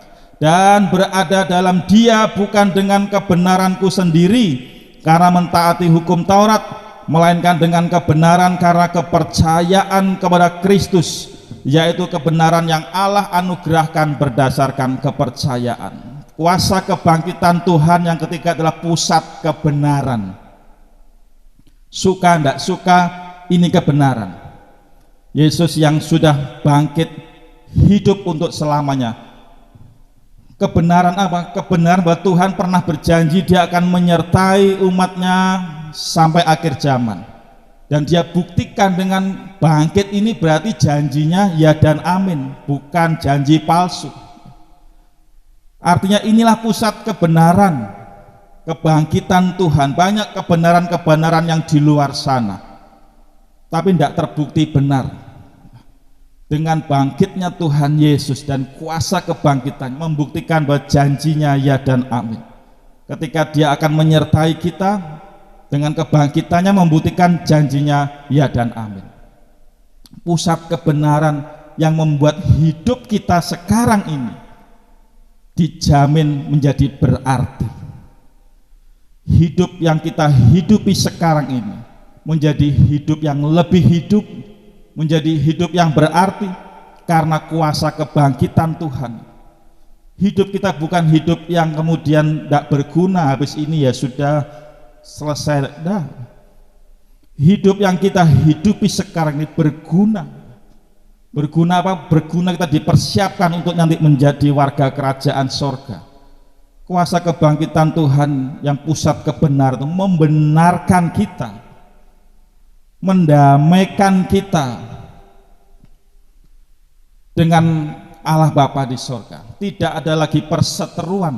Speaker 4: dan berada dalam Dia bukan dengan kebenaranku sendiri karena mentaati hukum Taurat, melainkan dengan kebenaran karena kepercayaan kepada Kristus, yaitu kebenaran yang Allah anugerahkan berdasarkan kepercayaan. Kuasa kebangkitan Tuhan yang ketiga adalah pusat kebenaran. Suka tidak suka, ini kebenaran. Yesus yang sudah bangkit, hidup untuk selamanya. Kebenaran apa? Kebenaran bahwa Tuhan pernah berjanji Dia akan menyertai umatnya sampai akhir zaman. Dan Dia buktikan dengan bangkit ini, berarti janjinya ya dan amin, bukan janji palsu. Artinya inilah pusat kebenaran, kebangkitan Tuhan. Banyak kebenaran-kebenaran yang di luar sana, tapi tidak terbukti benar. Dengan bangkitnya Tuhan Yesus dan kuasa kebangkitan membuktikan bahwa janjinya ya dan amin. Ketika Dia akan menyertai kita, dengan kebangkitannya membuktikan janjinya ya dan amin. Pusat kebenaran yang membuat hidup kita sekarang ini dijamin menjadi berarti. Hidup yang kita hidupi sekarang ini menjadi hidup yang lebih hidup, menjadi hidup yang berarti karena kuasa kebangkitan Tuhan. Hidup kita bukan hidup yang kemudian tidak berguna, habis ini ya sudah selesai. Nah, hidup yang kita hidupi sekarang ini berguna. Berguna apa? Berguna kita dipersiapkan untuk nanti menjadi warga kerajaan sorga. Kuasa kebangkitan Tuhan yang pusat kebenaran itu membenarkan kita, mendamaikan kita dengan Allah Bapa di sorga. Tidak ada lagi perseteruan.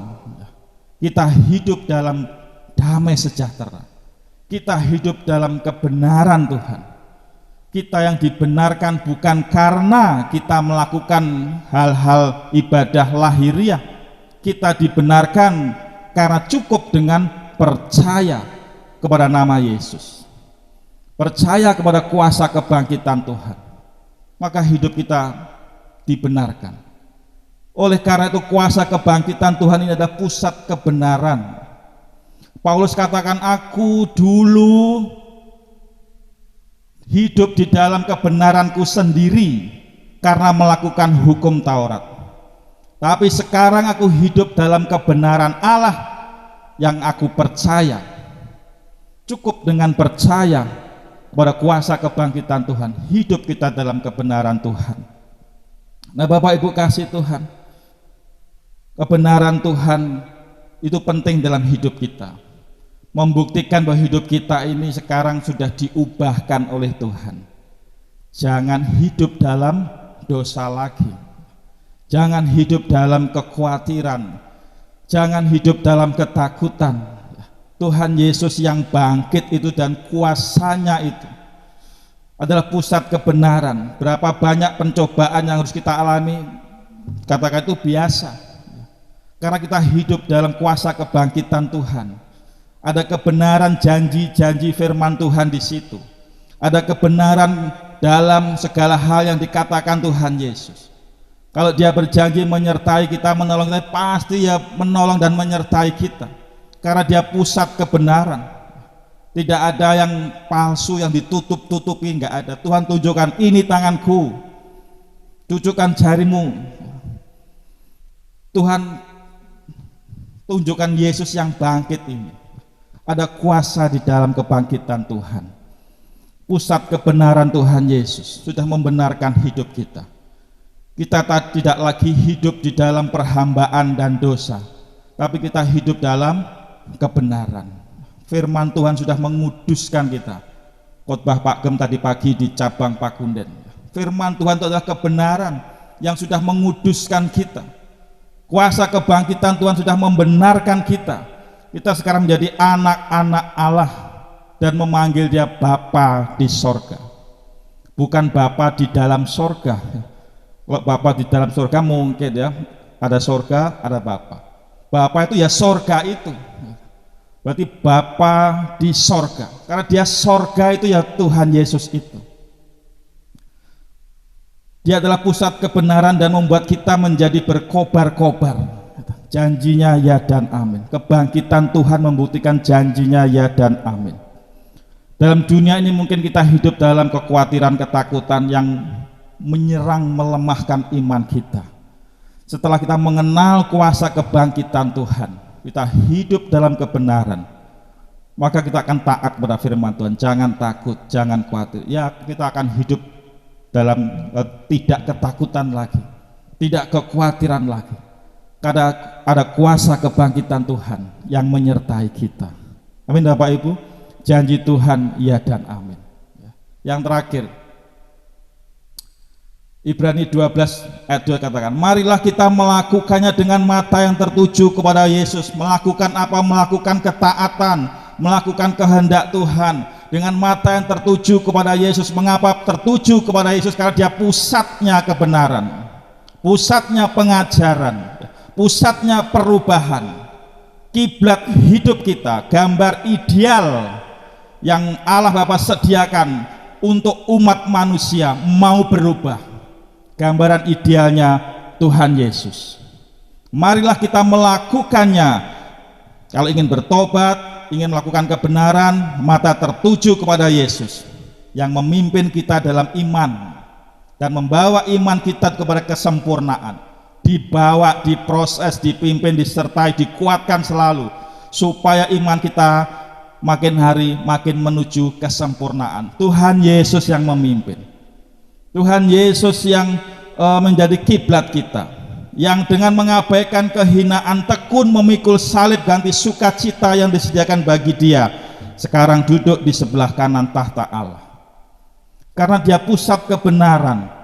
Speaker 4: Kita hidup dalam damai sejahtera. Kita hidup dalam kebenaran Tuhan. Kita yang dibenarkan bukan karena kita melakukan hal-hal ibadah lahiriah. Kita dibenarkan karena cukup dengan percaya kepada nama Yesus, percaya kepada kuasa kebangkitan Tuhan, maka hidup kita dibenarkan. Oleh karena itu kuasa kebangkitan Tuhan ini adalah pusat kebenaran. Paulus katakan, aku dulu hidup di dalam kebenaranku sendiri karena melakukan hukum Taurat, tapi sekarang aku hidup dalam kebenaran Allah yang aku percaya. Cukup dengan percaya pada kuasa kebangkitan Tuhan, hidup kita dalam kebenaran Tuhan. Nah Bapak Ibu kasih Tuhan, kebenaran Tuhan itu penting dalam hidup kita, membuktikan bahwa hidup kita ini sekarang sudah diubahkan oleh Tuhan. Jangan hidup dalam dosa lagi, jangan hidup dalam kekhawatiran, jangan hidup dalam ketakutan. Tuhan Yesus yang bangkit itu dan kuasanya itu adalah pusat kebenaran. Berapa banyak pencobaan yang harus kita alami, katakan itu biasa, karena kita hidup dalam kuasa kebangkitan Tuhan. Ada kebenaran janji-janji firman Tuhan di situ. Ada kebenaran dalam segala hal yang dikatakan Tuhan Yesus. Kalau Dia berjanji menyertai kita, menolong kita, pasti ya menolong dan menyertai kita. Karena Dia pusat kebenaran. Tidak ada yang palsu, yang ditutup-tutupi, enggak ada. Tuhan tunjukkan, ini tanganku, tunjukkan jarimu. Tuhan tunjukkan Yesus yang bangkit ini. Ada kuasa di dalam kebangkitan Tuhan. Pusat kebenaran Tuhan Yesus sudah membenarkan hidup kita. Kita tidak lagi hidup di dalam perhambaan dan dosa, tapi kita hidup dalam kebenaran. Firman Tuhan sudah menguduskan kita. Khotbah Pak Gem tadi pagi di cabang Pakunden. Firman Tuhan itu adalah kebenaran yang sudah menguduskan kita. Kuasa kebangkitan Tuhan sudah membenarkan kita. Kita sekarang menjadi anak-anak Allah dan memanggil dia Bapa di sorga, bukan Bapa di dalam sorga. Kalau Bapa di dalam sorga mungkin ya, ada sorga, ada Bapa. Bapa itu ya sorga itu, berarti Bapa di sorga, karena dia sorga itu ya Tuhan Yesus itu. Dia adalah pusat kebenaran dan membuat kita menjadi berkobar-kobar. Janjinya ya dan amin. Kebangkitan Tuhan membuktikan janjinya ya dan amin. Dalam dunia ini mungkin kita hidup dalam kekhawatiran, ketakutan yang menyerang, melemahkan iman kita. Setelah kita mengenal kuasa kebangkitan Tuhan, kita hidup dalam kebenaran, maka kita akan taat pada firman Tuhan. Jangan takut, jangan khawatir. Ya, kita akan hidup dalam tidak ketakutan lagi, tidak kekhawatiran lagi. Karena ada kuasa kebangkitan Tuhan yang menyertai kita. Amin Bapak Ibu. Janji Tuhan ya dan amin. Yang terakhir, Ibrani 12 ayat 2 katakan, marilah kita melakukannya dengan mata yang tertuju kepada Yesus. Melakukan apa? Melakukan ketaatan, melakukan kehendak Tuhan dengan mata yang tertuju kepada Yesus. Mengapa tertuju kepada Yesus? Karena dia pusatnya kebenaran, pusatnya pengajaran, pusatnya perubahan, kiblat hidup kita, gambar ideal yang Allah Bapa sediakan untuk umat manusia mau berubah. Gambaran idealnya Tuhan Yesus. Marilah kita melakukannya. Kalau ingin bertobat, ingin melakukan kebenaran, mata tertuju kepada Yesus yang memimpin kita dalam iman dan membawa iman kita kepada kesempurnaan. Dibawa, diproses, dipimpin, disertai, dikuatkan selalu supaya iman kita makin hari makin menuju kesempurnaan. Tuhan Yesus yang memimpin, Tuhan Yesus yang menjadi kiblat kita, yang dengan mengabaikan kehinaan tekun memikul salib ganti sukacita yang disediakan bagi dia, sekarang duduk di sebelah kanan tahta Allah. Karena dia pusat kebenaran,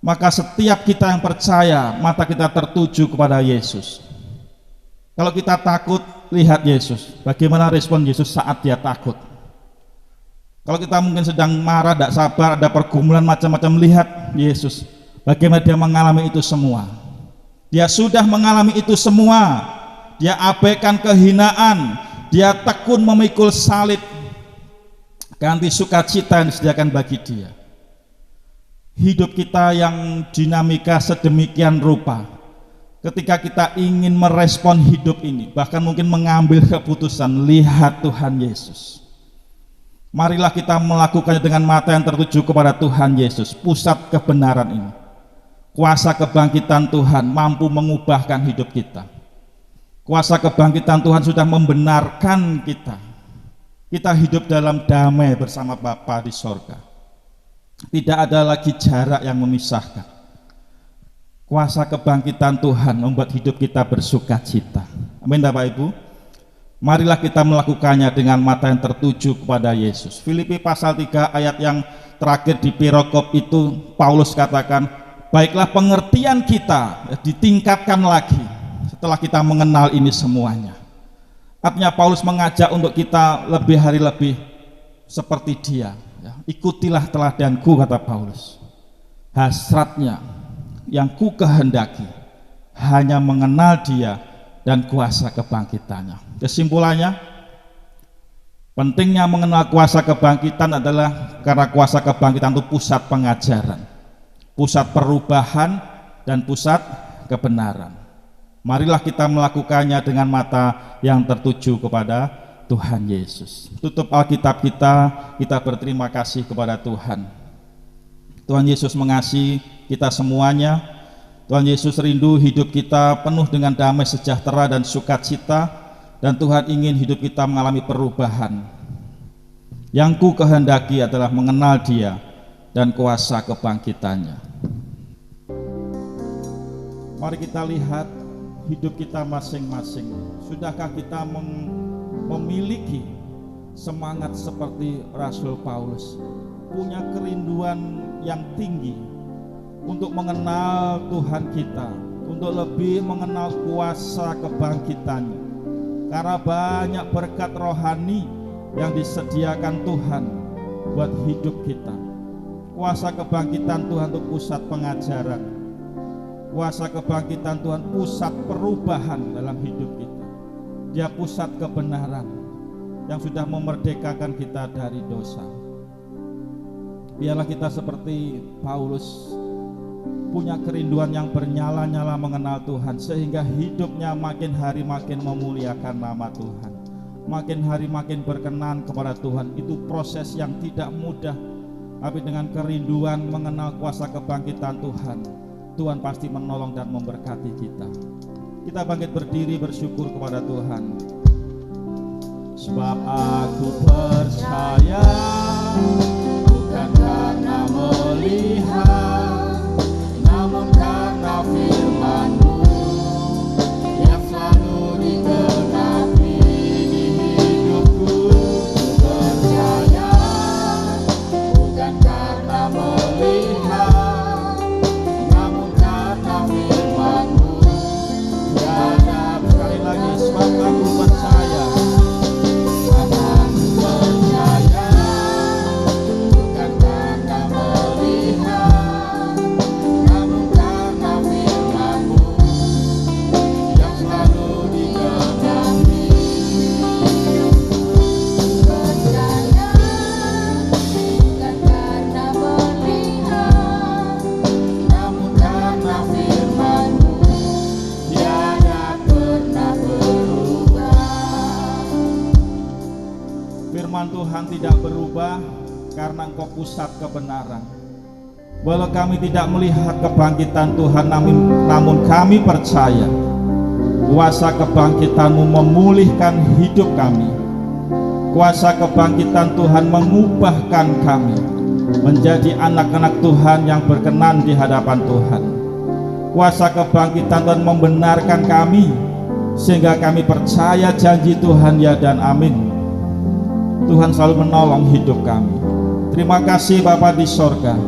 Speaker 4: maka setiap kita yang percaya, mata kita tertuju kepada Yesus. Kalau kita takut, lihat Yesus. Bagaimana respon Yesus saat dia takut? Kalau kita mungkin sedang marah, tidak sabar, ada pergumulan macam-macam, lihat Yesus. Bagaimana dia mengalami itu semua. Dia sudah mengalami itu semua. Dia abaikan kehinaan, dia tekun memikul salib ganti sukacita yang disediakan bagi dia. Hidup kita yang dinamika sedemikian rupa, ketika kita ingin merespon hidup ini, bahkan mungkin mengambil keputusan, lihat Tuhan Yesus. Marilah kita melakukannya dengan mata yang tertuju kepada Tuhan Yesus, pusat kebenaran ini. Kuasa kebangkitan Tuhan mampu mengubahkan hidup kita. Kuasa kebangkitan Tuhan sudah membenarkan kita. Kita hidup dalam damai bersama Bapa di sorga. Tidak ada lagi jarak yang memisahkan. Kuasa kebangkitan Tuhan membuat hidup kita bersukacita. Amin Bapak Ibu. Marilah kita melakukannya dengan mata yang tertuju kepada Yesus. Filipi pasal 3 ayat yang terakhir di perikop itu, Paulus katakan, baiklah pengertian kita ditingkatkan lagi setelah kita mengenal ini semuanya. Artinya Paulus mengajak untuk kita lebih hari lebih seperti dia. Ikutilah teladanku, kata Paulus. Hasratnya yang ku kehendaki hanya mengenal dia dan kuasa kebangkitannya. Kesimpulannya, pentingnya mengenal kuasa kebangkitan adalah karena kuasa kebangkitan itu pusat pengajaran, pusat perubahan, dan pusat kebenaran. Marilah kita melakukannya dengan mata yang tertuju kepada Tuhan Yesus. Tutup Alkitab kita berterima kasih kepada Tuhan. Tuhan Yesus mengasihi kita semuanya. Tuhan Yesus rindu hidup kita penuh dengan damai sejahtera dan sukacita, dan Tuhan ingin hidup kita mengalami perubahan. Yang ku kehendaki adalah mengenal Dia dan kuasa kebangkitannya. Mari kita lihat hidup kita masing-masing. Sudahkah kita memiliki semangat seperti Rasul Paulus, punya kerinduan yang tinggi untuk mengenal Tuhan kita, untuk lebih mengenal kuasa kebangkitannya, karena banyak berkat rohani yang disediakan Tuhan buat hidup kita. Kuasa kebangkitan Tuhan untuk pusat pengajaran, kuasa kebangkitan Tuhan pusat perubahan dalam hidup kita. Dia pusat kebenaran yang sudah memerdekakan kita dari dosa. Biarlah kita seperti Paulus, punya kerinduan yang bernyala-nyala mengenal Tuhan, sehingga hidupnya makin hari makin memuliakan nama Tuhan, makin hari makin berkenan kepada Tuhan. Itu proses yang tidak mudah, tapi dengan kerinduan mengenal kuasa kebangkitan Tuhan, Tuhan pasti menolong dan memberkati kita. Kita bangkit berdiri bersyukur kepada Tuhan. Sebab aku percaya, bukan karena melihat, namun karena firman-Mu yang selalu digenapi di hidupku. Percaya, bukan karena melihat, namun karena firman-Mu. Dan sekali lagi, sebab aku percaya, Tuhan tidak berubah karena Engkau pusat kebenaran. Walau kami tidak melihat kebangkitan Tuhan, namun kami percaya kuasa kebangkitan-Mu memulihkan hidup kami. Kuasa kebangkitan Tuhan mengubahkan kami menjadi anak-anak Tuhan yang berkenan di hadapan Tuhan. Kuasa kebangkitan Tuhan membenarkan kami sehingga kami percaya janji Tuhan ya dan amin. Tuhan selalu menolong hidup kami. Terima kasih Bapa di sorga.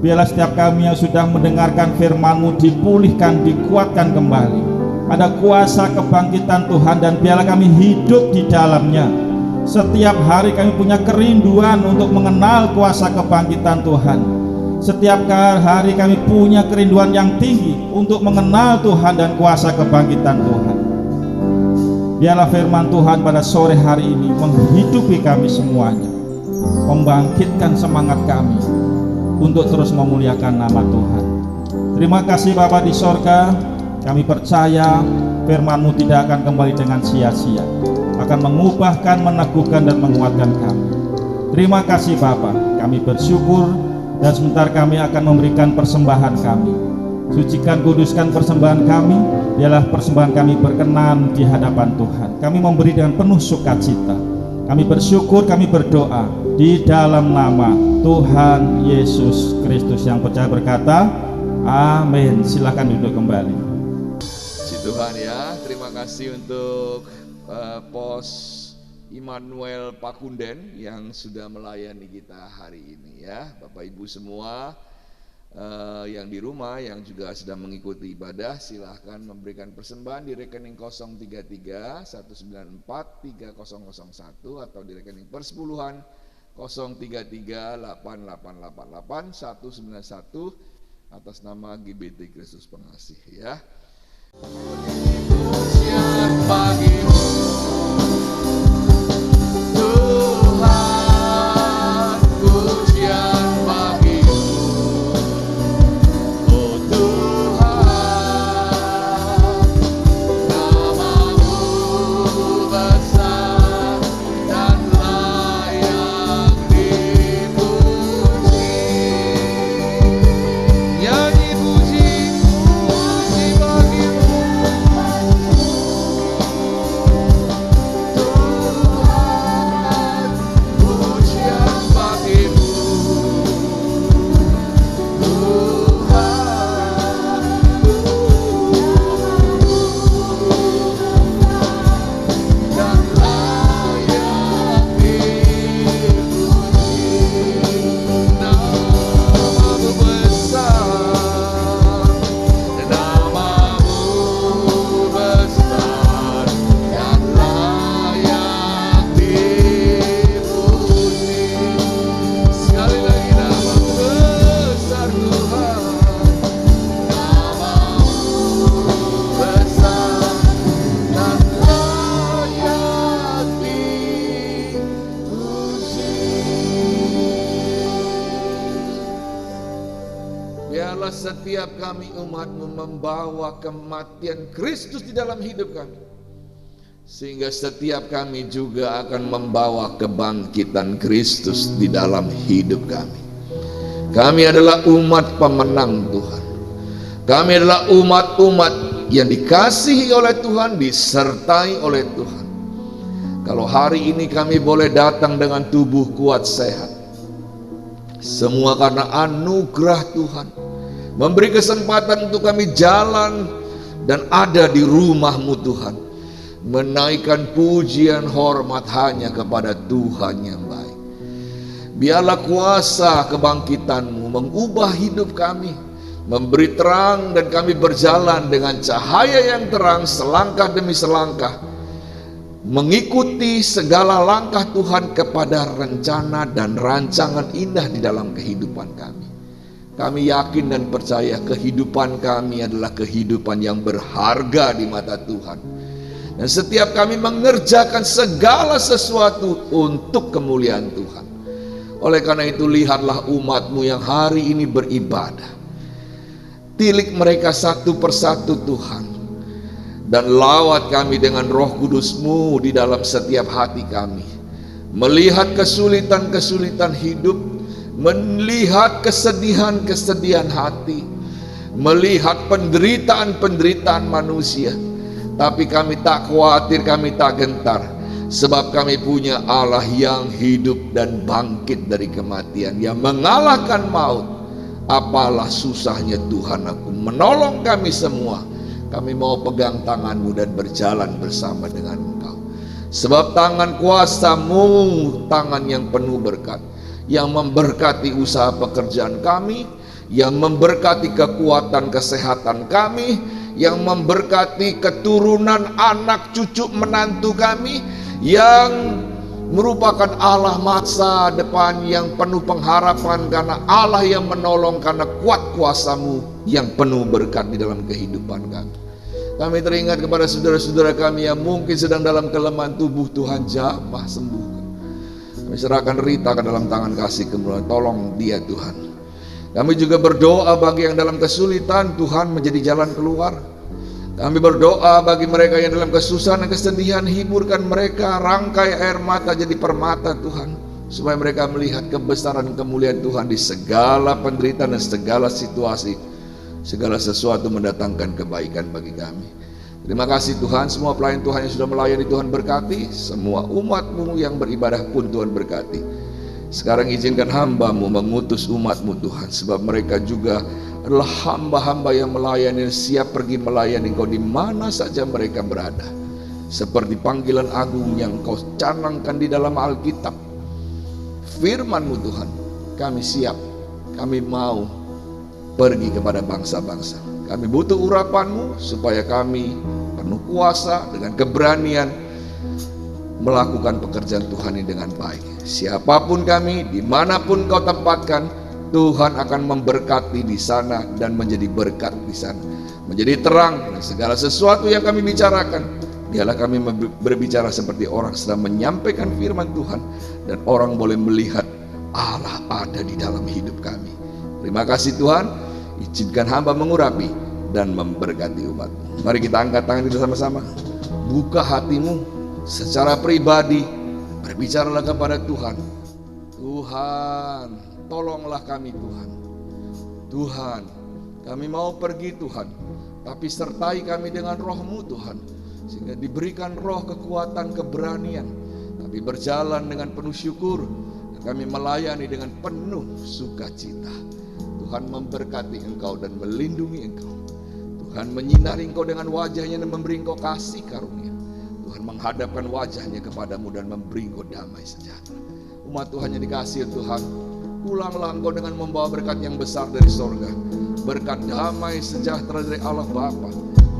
Speaker 4: Biarlah setiap kami yang sudah mendengarkan firman-Mu dipulihkan, dikuatkan kembali. Ada kuasa kebangkitan Tuhan dan biarlah kami hidup di dalamnya. Setiap hari kami punya kerinduan untuk mengenal kuasa kebangkitan Tuhan. Setiap hari kami punya kerinduan yang tinggi untuk mengenal Tuhan dan kuasa kebangkitan Tuhan. Biarlah firman Tuhan pada sore hari ini menghidupi kami semuanya, membangkitkan semangat kami untuk terus memuliakan nama Tuhan. Terima kasih Bapa di sorga. Kami percaya firman-Mu tidak akan kembali dengan sia-sia, akan mengubahkan, meneguhkan dan menguatkan kami. Terima kasih Bapa. Kami bersyukur dan sebentar kami akan memberikan persembahan kami. Sucikan, kuduskan persembahan kami. Biarlah persembahan kami berkenan di hadapan Tuhan. Kami memberi dengan penuh sukacita. Kami bersyukur, kami berdoa di dalam nama Tuhan Yesus Kristus. Yang percaya berkata amin. Silakan duduk kembali.
Speaker 5: Puji Tuhan ya. Terima kasih untuk Pos Immanuel Pakunden yang sudah melayani kita hari ini ya. Bapak Ibu semua yang di rumah yang juga sedang mengikuti ibadah, silahkan memberikan persembahan di rekening 033 194 3001 atau di rekening persepuluhan 033 8888 191 atas nama GBT Kristus Pengasih ya. Pujian bagimu Tuhan, pujian bagimu oh Tuhan, namamu besar dan layak dipuji. Nyanyi puji bagimu Biarlah setiap kami umat-Mu membawa kematian Kristus di dalam hidup kami, sehingga setiap kami juga akan membawa kebangkitan Kristus di dalam hidup kami. Kami adalah umat pemenang Tuhan. Kami adalah umat-umat yang dikasihi oleh Tuhan, disertai oleh Tuhan. Kalau hari ini kami boleh datang dengan tubuh kuat sehat, semua karena anugerah Tuhan, memberi kesempatan untuk kami jalan dan ada di rumah-Mu Tuhan, menaikkan pujian hormat hanya kepada Tuhan yang baik. Biarlah kuasa kebangkitan-Mu mengubah hidup kami, memberi terang, dan kami berjalan dengan cahaya yang terang selangkah demi selangkah, mengikuti segala langkah Tuhan kepada rencana dan rancangan indah di dalam kehidupan kami. Kami yakin dan percaya kehidupan kami adalah kehidupan yang berharga di mata Tuhan, dan setiap kami mengerjakan segala sesuatu untuk kemuliaan Tuhan. Oleh karena itu, lihatlah umat-Mu yang hari ini beribadah. Tilik mereka satu persatu Tuhan, dan lawat kami dengan Roh Kudus-Mu di dalam setiap hati kami, melihat kesulitan-kesulitan hidup, melihat kesedihan-kesedihan hati, melihat penderitaan-penderitaan manusia. Tapi kami tak khawatir, kami tak gentar, sebab kami punya Allah yang hidup dan bangkit dari kematian, yang mengalahkan maut. Apalah susahnya Tuhan aku menolong kami semua. Kami mau pegang tangan-Mu dan berjalan bersama dengan Engkau, sebab tangan kuasa-Mu tangan yang penuh berkat, yang memberkati usaha pekerjaan kami, yang memberkati kekuatan kesehatan kami, yang memberkati keturunan anak cucu menantu kami, yang merupakan Allah masa depan yang penuh pengharapan, karena Allah yang menolong, karena kuat kuasa-Mu yang penuh berkat di dalam kehidupan kami. Kami teringat kepada saudara-saudara kami yang mungkin sedang dalam kelemahan tubuh. Tuhan jamah sembuhkan. Kami serahkan Rita ke dalam tangan kasih kemuliaan, tolong dia Tuhan. Kami juga berdoa bagi yang dalam kesulitan, Tuhan menjadi jalan keluar. Kami berdoa bagi mereka yang dalam kesusahan dan kesedihan, hiburkan mereka, rangkai air mata jadi permata Tuhan, supaya mereka melihat kebesaran kemuliaan Tuhan di segala penderitaan dan segala situasi. Segala sesuatu mendatangkan kebaikan bagi kami. Terima kasih Tuhan, semua pelayan Tuhan yang sudah melayani Tuhan berkati, semua umat-Mu yang beribadah pun Tuhan berkati. Sekarang izinkan hamba-Mu mengutus umat-Mu Tuhan, sebab mereka juga adalah hamba-hamba yang melayani, siap pergi melayani Engkau di mana saja mereka berada. Seperti panggilan agung yang Engkau canangkan di dalam Alkitab, firman-Mu Tuhan, kami siap, kami mau pergi kepada bangsa-bangsa. Kami butuh urapan-Mu supaya kami penuh kuasa dengan keberanian melakukan pekerjaan Tuhan ini dengan baik. Siapapun kami, dimanapun Kau tempatkan, Tuhan akan memberkati di sana dan menjadi berkat di sana, menjadi terang. Dan segala sesuatu yang kami bicarakan, biarlah kami berbicara seperti orang sedang menyampaikan firman Tuhan, dan orang boleh melihat Allah ada di dalam hidup kami. Terima kasih Tuhan, izinkan hamba mengurapi dan memberkati umat-Mu. Mari kita angkat tangan kita sama-sama. Buka hatimu secara pribadi, berbicaralah kepada Tuhan. Tuhan, tolonglah kami Tuhan. Tuhan, kami mau pergi Tuhan, tapi sertai kami dengan Roh-Mu Tuhan, sehingga diberikan roh kekuatan, keberanian. Kami berjalan dengan penuh syukur, dan kami melayani dengan penuh sukacita. Tuhan memberkati Engkau dan melindungi Engkau. Tuhan menyinari Engkau dengan wajah-Nya dan memberi Engkau kasih karunia. Tuhan menghadapkan wajah-Nya kepadamu dan memberi Engkau damai sejahtera. Umat Tuhan yang dikasihi Tuhan, pulanglah Engkau dengan membawa berkat yang besar dari sorga. Berkat damai sejahtera dari Allah Bapa,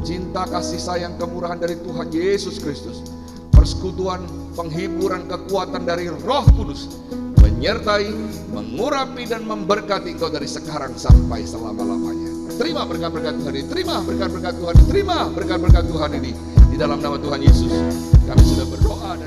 Speaker 5: cinta kasih sayang kemurahan dari Tuhan Yesus Kristus, persekutuan, penghiburan, kekuatan dari Roh Kudus menyertai, mengurapi dan memberkati engkau dari sekarang sampai selama-lamanya. Terima berkat-berkat Tuhan ini, terima berkat-berkat Tuhan ini, terima berkat-berkat Tuhan ini. Di dalam nama Tuhan Yesus kami sudah berdoa dan